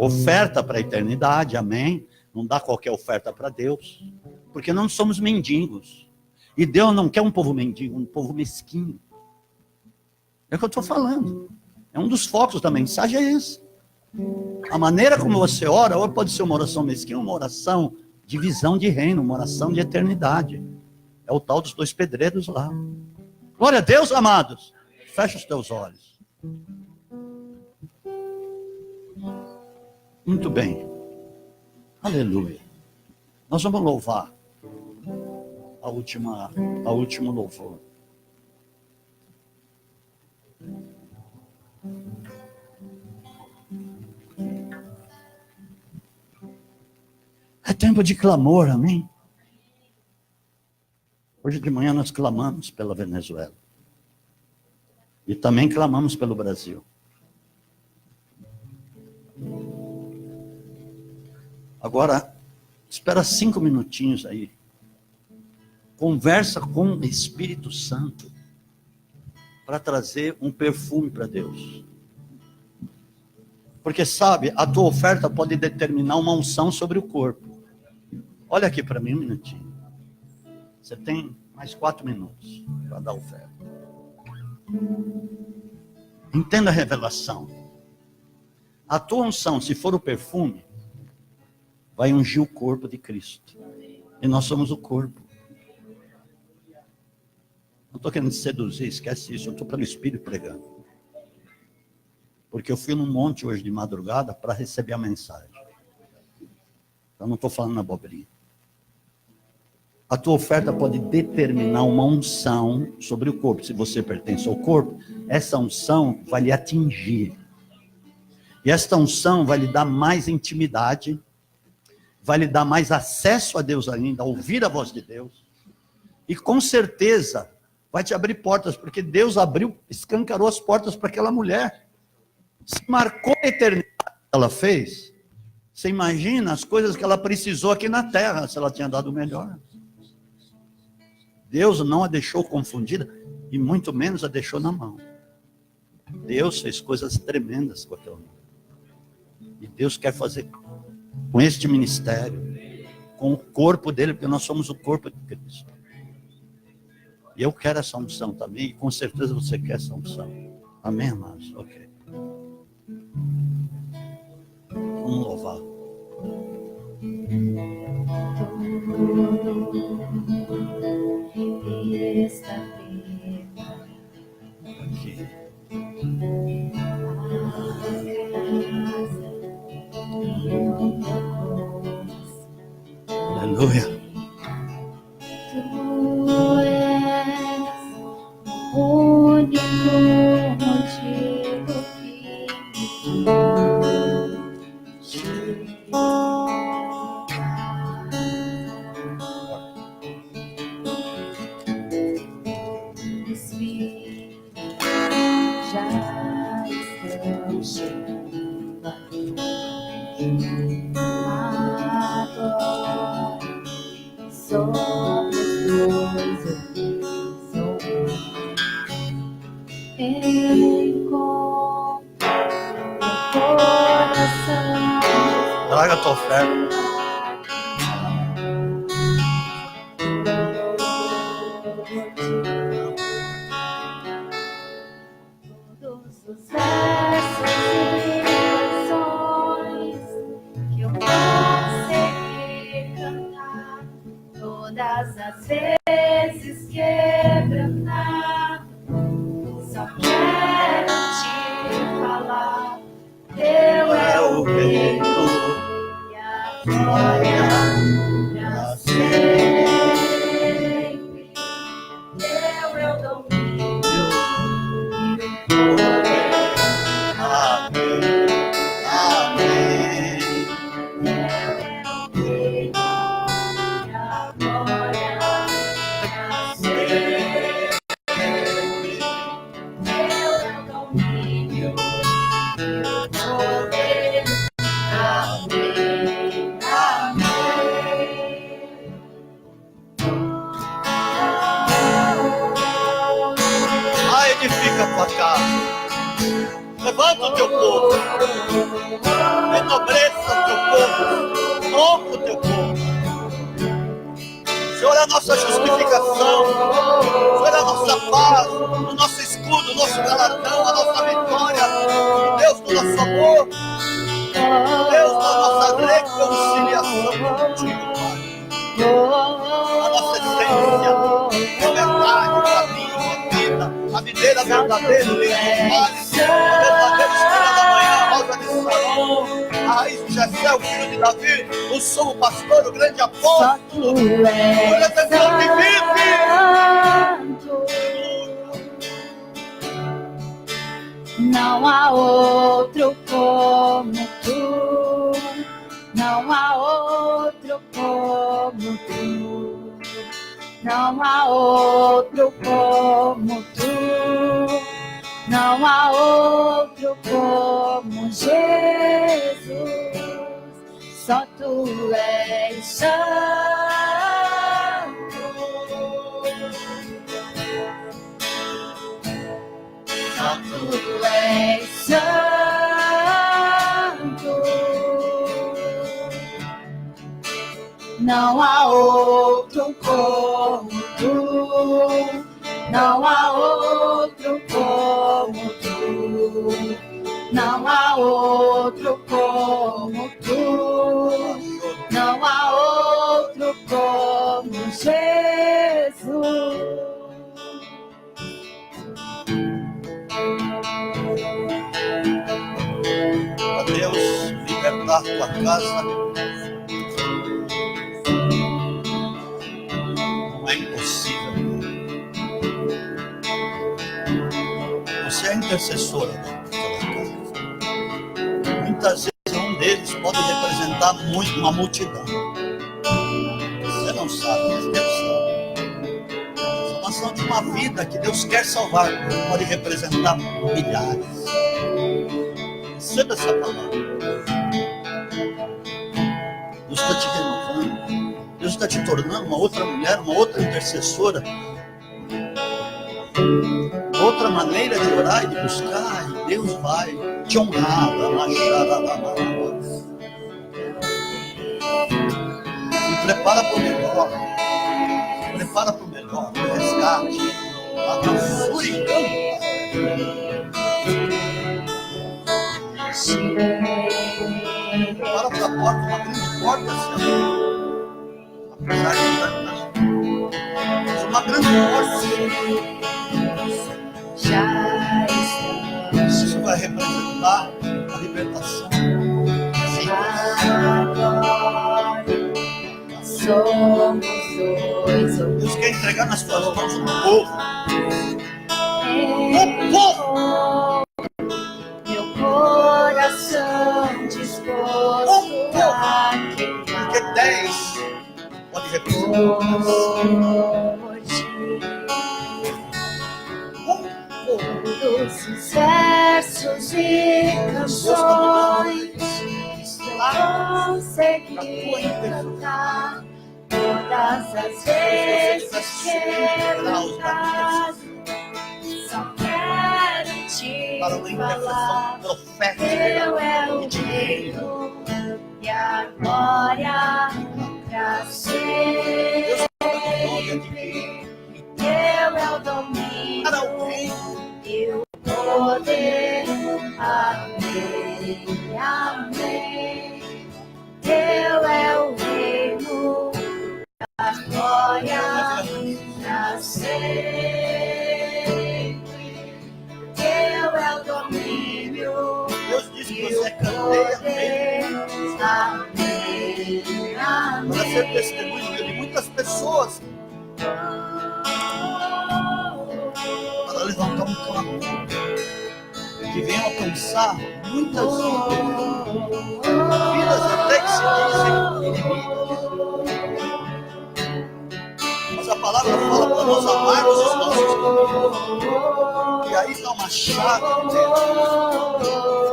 para a eternidade. Amém? Não dá qualquer oferta para Deus, porque não somos mendigos. E Deus não quer um povo mendigo, um povo mesquinho. É o que eu estou falando. É um dos focos da mensagem, é esse. A maneira como você ora, ou pode ser uma oração mesquinha, uma oração de visão de reino, uma oração de eternidade. É o tal dos dois pedreiros lá. Glória a Deus, amados. Fecha os teus olhos. Muito bem. Aleluia. Nós vamos louvar a último louvor. É tempo de clamor, amém? Hoje de manhã nós clamamos pela Venezuela. E também clamamos pelo Brasil. Agora, espera 5 minutinhos aí. Conversa com o Espírito Santo para trazer um perfume para Deus. Porque sabe, a tua oferta pode determinar uma unção sobre o corpo. Olha aqui para mim um minutinho. Você tem mais 4 minutos para dar oferta. Entenda a revelação. A tua unção, se for o perfume, vai ungir o corpo de Cristo. E nós somos o corpo. Não estou querendo te seduzir, esquece isso. Eu estou pelo Espírito pregando. Porque eu fui num monte hoje de madrugada para receber a mensagem. Eu não estou falando abobrinha. A tua oferta pode determinar uma unção sobre o corpo. Se você pertence ao corpo, essa unção vai lhe atingir. E esta unção vai lhe dar mais intimidade, vai lhe dar mais acesso a Deus ainda, a ouvir a voz de Deus. E com certeza vai te abrir portas, porque Deus escancarou as portas para aquela mulher. Se marcou a eternidade que ela fez, você imagina as coisas que ela precisou aqui na terra, se ela tinha dado o melhor. Deus não a deixou confundida, e muito menos a deixou na mão. Deus fez coisas tremendas com aquela mulher. E Deus quer fazer com este ministério, com o corpo dele, porque nós somos o corpo de Cristo. E eu quero essa unção também, e com certeza você quer essa unção. Amém, amados? Ok. Vamos louvar. Aqui. Aleluia. Tu és o único motivo que os filhos já estão chegando aqui. Traga a tua oferta. Todos os versos e canções que eu consegui cantar, todas as vezes quebrantar, só quero te falar. Teu é o reino e a glória pra sempre. Teu é o domínio e o poder. Amém. Amém. Teu é o reino e a glória pra sempre. Teu é o domínio e o poder. Amém. Ah, edifica a tua casa. Levanta o teu povo. Enobrece o teu povo. Honra o teu povo. Senhor, é a nossa justificação. Senhor, é a nossa paz, o nosso escudo, o nosso galardão, a nossa vitória. Deus do nosso amor. Deus da nossa reconciliação contigo, Pai. A nossa essência é verdade, caminho, vida, a videira verdadeira, o leite dos mares, a verdadeira estrela da manhã, a rosa de Saron, a raiz de Jessé, o filho de Davi, o sumo pastor, o grande apóstolo, Tu és santo. Não há outro como tu. Não há outro como tu. Não há outro como tu. Não há outro como Jesus. Só tu és santo. Só tu és santo. Não há outro como tu. Não há outro como tu. Não há outro como tu. Não há outro como Jesus. Ó Deus, libertar tua casa não é impossível. Você é intercessora daquela casa. Muitas vezes um deles pode representar uma multidão. Você não sabe, mas Deus sabe. A salvação de uma vida que Deus quer salvar pode representar milhares. Receba essa palavra. Deus está te renovando. Deus está te tornando uma outra mulher, uma outra intercessora. Outra maneira de orar e de buscar. E Deus vai te honrar. E prepara para o melhor. Prepara para o melhor. Para o resgate. A doçura e prepara para a porta, uma grande porta se abriu. Apesar de tantas, mas uma grande porta se abriu. Já estamos. Isso vai representar a libertação. Agora somos dois. Deus quer entregar nas tuas mãos um povo. Meu coração disposto a queimar. Porque 10 pode representar. Por ti. Todos os versos e canções eu consegui cantar, todas as vezes quebrantar, só quero te Para uma falar. intercessão profética Teu é o e de reino e a glória pra sempre. Teu é o domínio e o poder. Amém, amém. Teu é o reino, a glória pra sempre. Teu é o domínio. Deus disse que você canteia Amém, amém. para ser testemunho de muitas pessoas, para levantar um clamor que venha alcançar muitas vidas até que se dizem inimigas. Mas a palavra fala para nós amarmos os nossos inimigos. E aí está uma chave de Deus.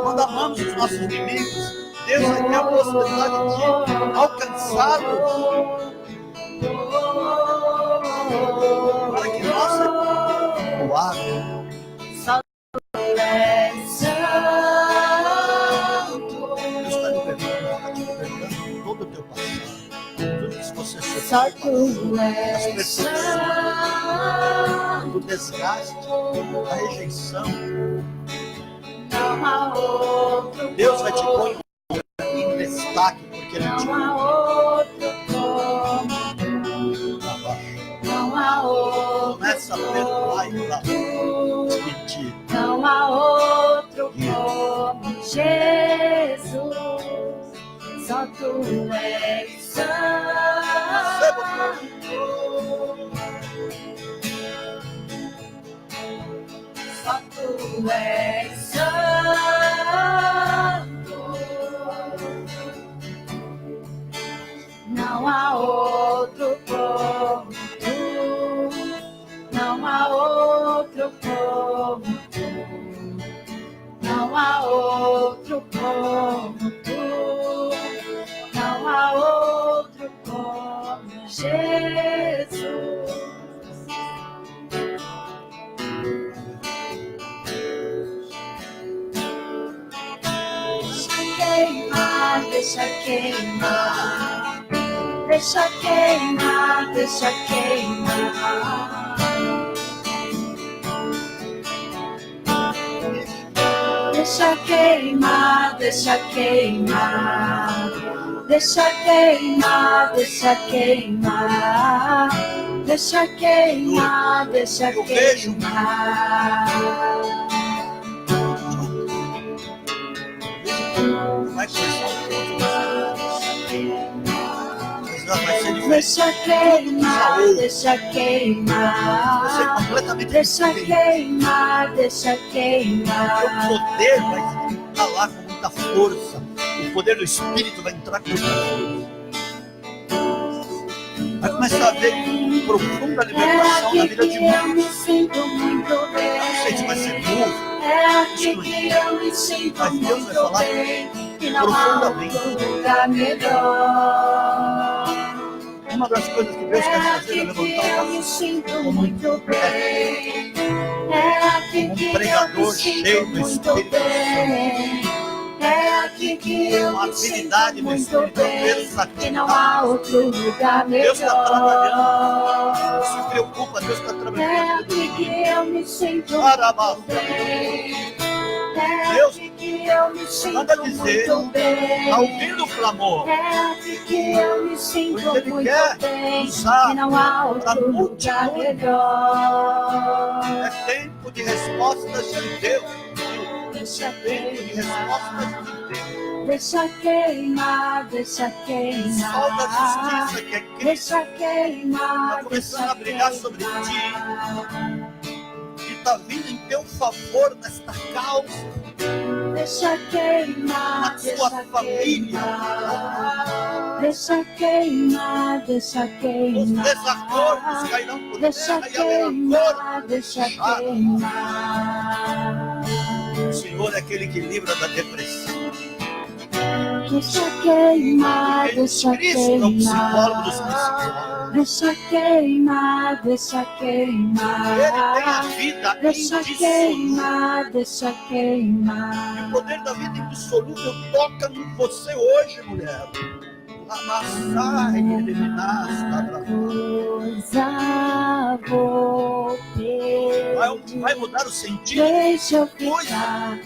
Quando amamos os nossos inimigos, Deus vai ter a possibilidade de alcançá-los para que nós sejamos o água. Deus está te perdoando todo o teu passado, tudo que você sofreu, as perseguições, o desgaste, a rejeição. Deus vai te pôr em destaque, porque Ele te ama. Começa a perdoar e despedir. Não há outro como Jesus, só tu és santo. Só tu és santo. Não há outro como tu. Não há outro como tu. Não há outro como tu. Não há outro como Jesus. Deixa queimar, deixa queimar, deixa queimar. Deixa queimar, deixa queimar. Deixa queimar, deixa queimar. Deixa queimar, deixa queimar. Vai começar vai ser diferente. Deixa queimar, deixa queimar. Vai ser completamente Deixa diferente. queimar, deixa O queimar. poder vai entrar lá com muita força. O poder do Espírito vai entrar com muita força. Vai começar a ver profunda libertação na vida de Eu muitos. me sinto muito bem. Não sei se vai ser novo. É aqui que eu me sinto Mas Deus vai muito falar bem. Que não há profundamente. outro lugar melhor. Uma das coisas que Deus É quer fazer é aqui que levantar eu o me nosso sinto muito bem. É aqui como que eu pregador me cheio sinto do muito Espírito bem. É aqui que eu uma me sinto habilidade do muito Espírito bem. Que não há versatilidade. outro lugar Deus está trabalhando. melhor. Não se preocupa, Deus está É trabalhando. aqui que eu me sinto Caramba. muito bem. É Deus aqui que eu me sinto manda dizer, muito bem. ao ouvir o clamor, É aqui que eu me sinto porque Ele muito quer bem. usar Que não há pra outro lugar multidão. melhor. É tempo de respostas de Deus. Deixa Tempo de queimar, respostas de Deus. deixa queimar, deixa O sol da queimar. justiça que é Cristo Deixa queimar, está começando deixa a brilhar sobre ti. queimar. E está vindo em teu favor nesta causa, Deixa queimar, na sua deixa família. queimar. Deixa queimar, deixa Os queimar. desacordos cairão por Deixa terra e haverá cor. queimar, deixa queimar. O Senhor é aquele que livra da depressão. Deixa queimar, deixa Cristo é o psicólogo dos queimar. psicólogos. Deixa queimar, deixa queimar. Ele tem a vida Deixa indissolúvel. queimar, deixa queimar. O poder da vida indissolúvel toca em você hoje, mulher. Amassai, eliminar, Coisa vou pedir. vai mudar o sentido. Deixa eu ficar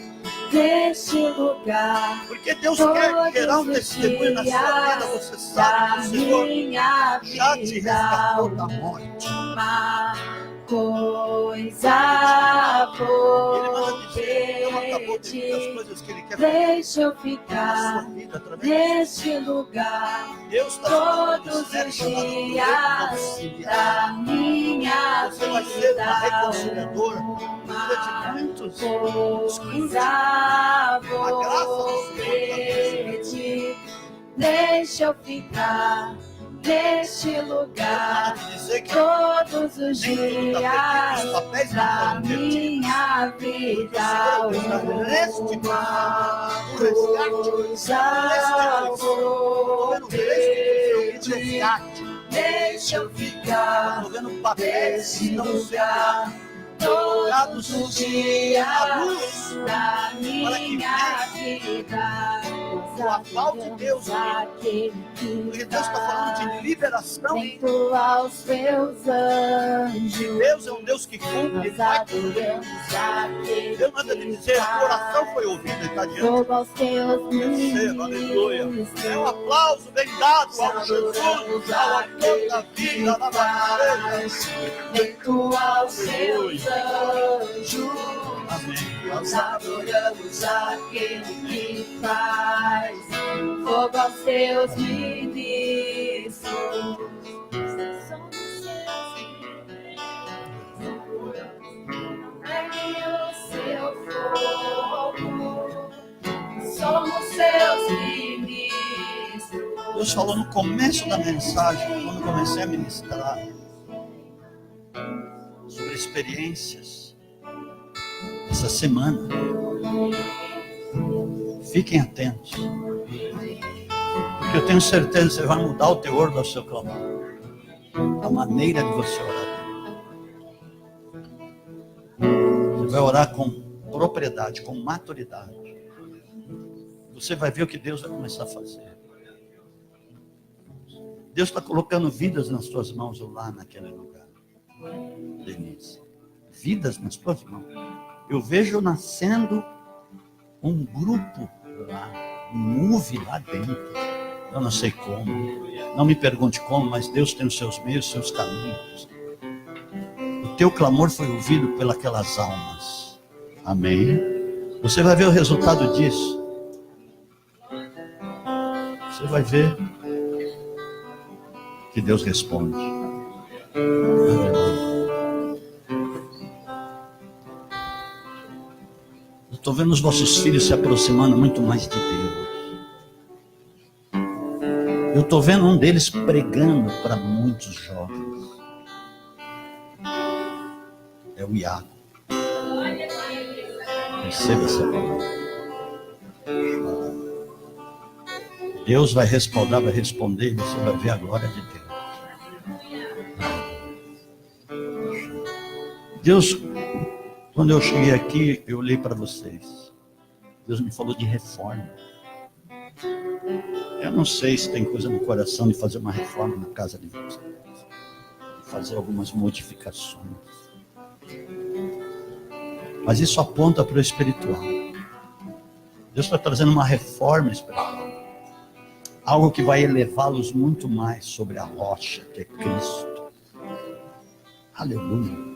neste lugar. Porque Deus quer gerar um testemunho na sua vida. Você sabe que o Senhor Minha já te vida, resgatou da morte. uma coisa Ele manda vou dizer que não acabou de pedir. as coisas que Ele quer fazer Deixa eu na ficar sua vida através de neste lugar. Deus está chamando Todos você os chamado dias reconciliar. da minha Você vai ser uma vida, reconciliadora de muitos. coisa A graça vou do Senhor pedir. Deixa eu ficar neste lugar. para dizer que Todos os nem tudo dias está feito, os papéis não da foram perdidos. minha Porque vida, o Senhor está restituindo o resgate. coisa vou Estou vendo o pedir. resgate. Deixa eu ficar Estou vendo papéis que nesse estão sendo lugar. Todos os dias da minha vida. o aval de Deus. Porque Deus está falando de liberação. Dentro aos seus anjos. Deus é um Deus que cumpre e vai cumprir. Deus manda te dizer, a oração foi ouvida e está diante. Rouba aos teus Receba, aleluia. É um aplauso bem dado ao Jesus, ao autor da vida, na batalha. Dentro aos seus anjos. Amém. Nós adoramos aquele que faz fogo aos teus ministros. Somos seus ministros. Pegue o seu fogo. Somos seus ministros. Deus falou no começo da mensagem, quando comecei a ministrar, sobre experiências essa semana. Fiquem atentos, porque eu tenho certeza que você vai mudar o teor do seu clamor, a maneira de você orar. Você vai orar com propriedade, com maturidade. Você vai ver o que Deus vai começar a fazer. Deus está colocando vidas nas tuas mãos lá naquele lugar, Denise. Vidas nas tuas mãos. Eu vejo nascendo um grupo lá, um move lá dentro. Eu não sei como, não me pergunte como, mas Deus tem os seus meios, os seus caminhos. O teu clamor foi ouvido pelas almas. Amém? Você vai ver o resultado disso. Você vai ver que Deus responde. Aleluia. Estou vendo os vossos filhos se aproximando muito mais de Deus. Eu estou vendo um deles pregando para muitos jovens. É o Iago. Receba essa palavra. Deus vai responder e você vai ver a glória de Deus. Deus, quando eu cheguei aqui, eu olhei para vocês. Deus me falou de reforma. Eu não sei se tem coisa no coração de fazer uma reforma na casa de vocês. De fazer algumas modificações. Mas isso aponta para o espiritual. Deus está trazendo uma reforma espiritual. Algo que vai elevá-los muito mais sobre a rocha, que é Cristo. Aleluia.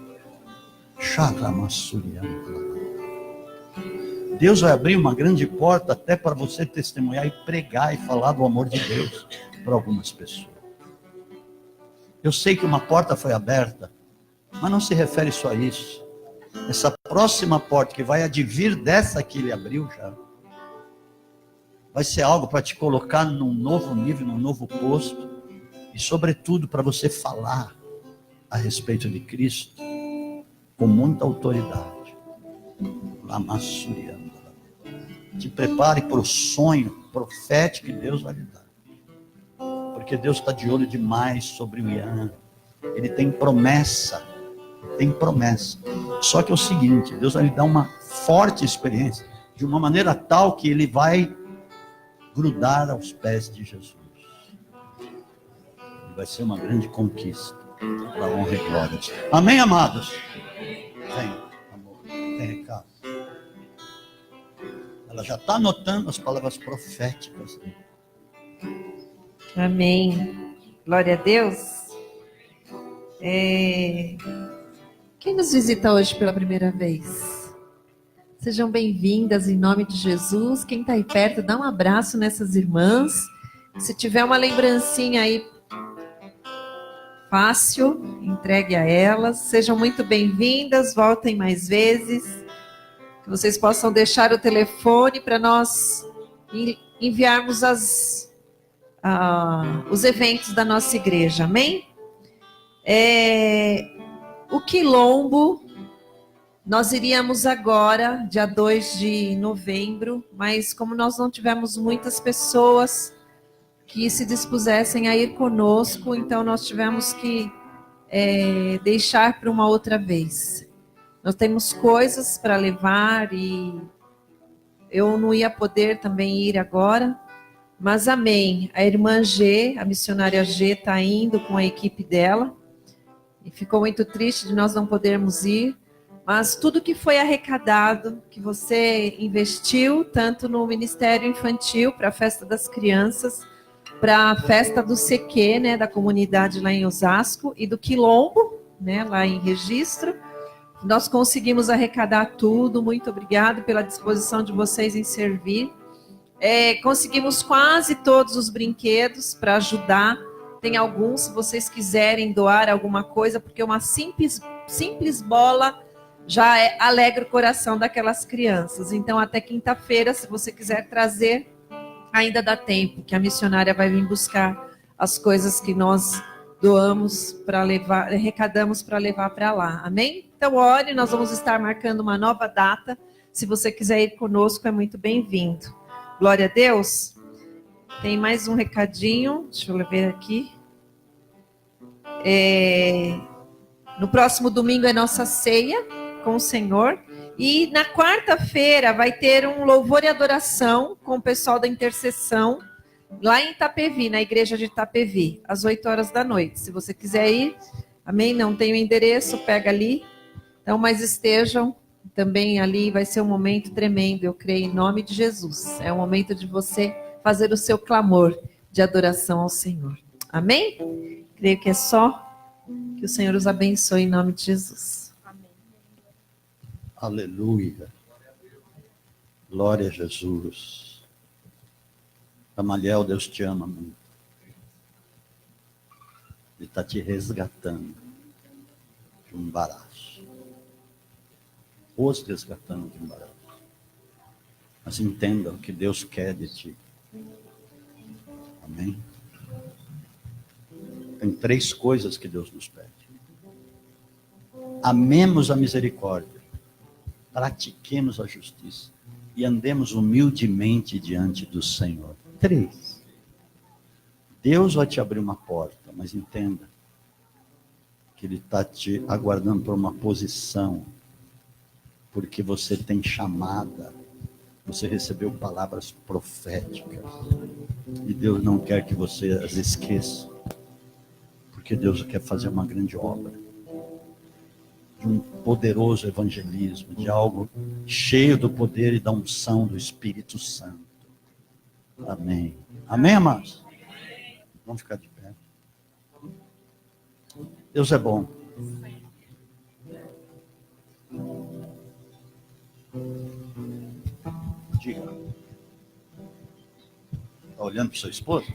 Deus vai abrir uma grande porta até para você testemunhar e pregar e falar do amor de Deus para algumas pessoas. Eu sei que uma porta foi aberta, mas não se refere só a isso. Essa próxima porta que vai advir dessa que ele abriu já, vai ser algo para te colocar num novo nível, num novo posto. E sobretudo para você falar a respeito de Cristo com muita autoridade. Lamassurianda. Te prepare para o sonho profético que Deus vai lhe dar. Porque Deus está de olho demais sobre o Ian. Ele tem promessa. Tem promessa. Só que é o seguinte, Deus vai lhe dar uma forte experiência, de uma maneira tal que ele vai grudar aos pés de Jesus. Vai ser uma grande conquista para a honra e glória. Amém, amados? Vem, amor, tem recado. Ela já está anotando as palavras proféticas. Amém. Glória a Deus. Quem nos visita hoje pela primeira vez? Sejam bem-vindas em nome de Jesus. Quem está aí perto, dá um abraço nessas irmãs. Se tiver uma lembrancinha aí fácil, entregue a elas. Sejam muito bem-vindas, voltem mais vezes. Que vocês possam deixar o telefone para nós enviarmos os eventos da nossa igreja. Amém? O Quilombo, nós iríamos agora, dia 2 de novembro, mas como nós não tivemos muitas pessoas que se dispusessem a ir conosco, então nós tivemos que deixar para uma outra vez. Nós temos coisas para levar e eu não ia poder também ir agora, mas amém. A irmã G, a missionária G, está indo com a equipe dela. E ficou muito triste de nós não podermos ir, mas tudo que foi arrecadado, que você investiu, tanto no Ministério Infantil, para a Festa das Crianças, para a Festa do CQ, né, da comunidade lá em Osasco, e do Quilombo, né, lá em Registro, nós conseguimos arrecadar tudo. Muito obrigado pela disposição de vocês em servir. Conseguimos quase todos os brinquedos para ajudar. Tem alguns, se vocês quiserem doar alguma coisa, porque uma simples bola já alegra o coração daquelas crianças. Então, até quinta-feira, se você quiser trazer, ainda dá tempo, que a missionária vai vir buscar as coisas que nós doamos para levar, arrecadamos para levar para lá. Amém? Então, ore, nós vamos estar marcando uma nova data. Se você quiser ir conosco, é muito bem-vindo. Glória a Deus. Tem mais um recadinho, deixa eu ver aqui. No próximo domingo é nossa ceia com o Senhor. E na quarta-feira vai ter um louvor e adoração com o pessoal da intercessão, lá em Itapevi, na igreja de Itapevi, às 8 horas da noite. Se você quiser ir, amém? Não tem o endereço, pega ali. Então, mas estejam também ali, vai ser um momento tremendo, eu creio, em nome de Jesus. É um momento de você fazer o seu clamor de adoração ao Senhor. Amém? Creio que é só. Que o Senhor os abençoe em nome de Jesus. Amém. Aleluia. Glória a Jesus. Gamaliel, Deus te ama muito. Ele está te resgatando de um embaraço. Os resgatando de um embaraço. Mas entenda o que Deus quer de ti. Amém? Tem 3 coisas que Deus nos pede. Amemos a misericórdia, pratiquemos a justiça e andemos humildemente diante do Senhor. 3. Deus vai te abrir uma porta, mas entenda que Ele está te aguardando por uma posição, porque você tem chamada. Você recebeu palavras proféticas. E Deus não quer que você as esqueça. Porque Deus quer fazer uma grande obra. De um poderoso evangelismo. De algo cheio do poder e da unção do Espírito Santo. Amém. Amém, amados? Vamos ficar de pé. Deus é bom. Diga. Está olhando para o seu esposo?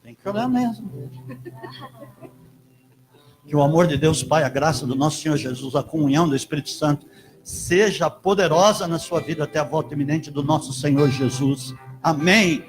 Tem que olhar mesmo. Que o amor de Deus Pai, a graça do nosso Senhor Jesus, a comunhão do Espírito Santo, seja poderosa na sua vida até a volta iminente do nosso Senhor Jesus. Amém.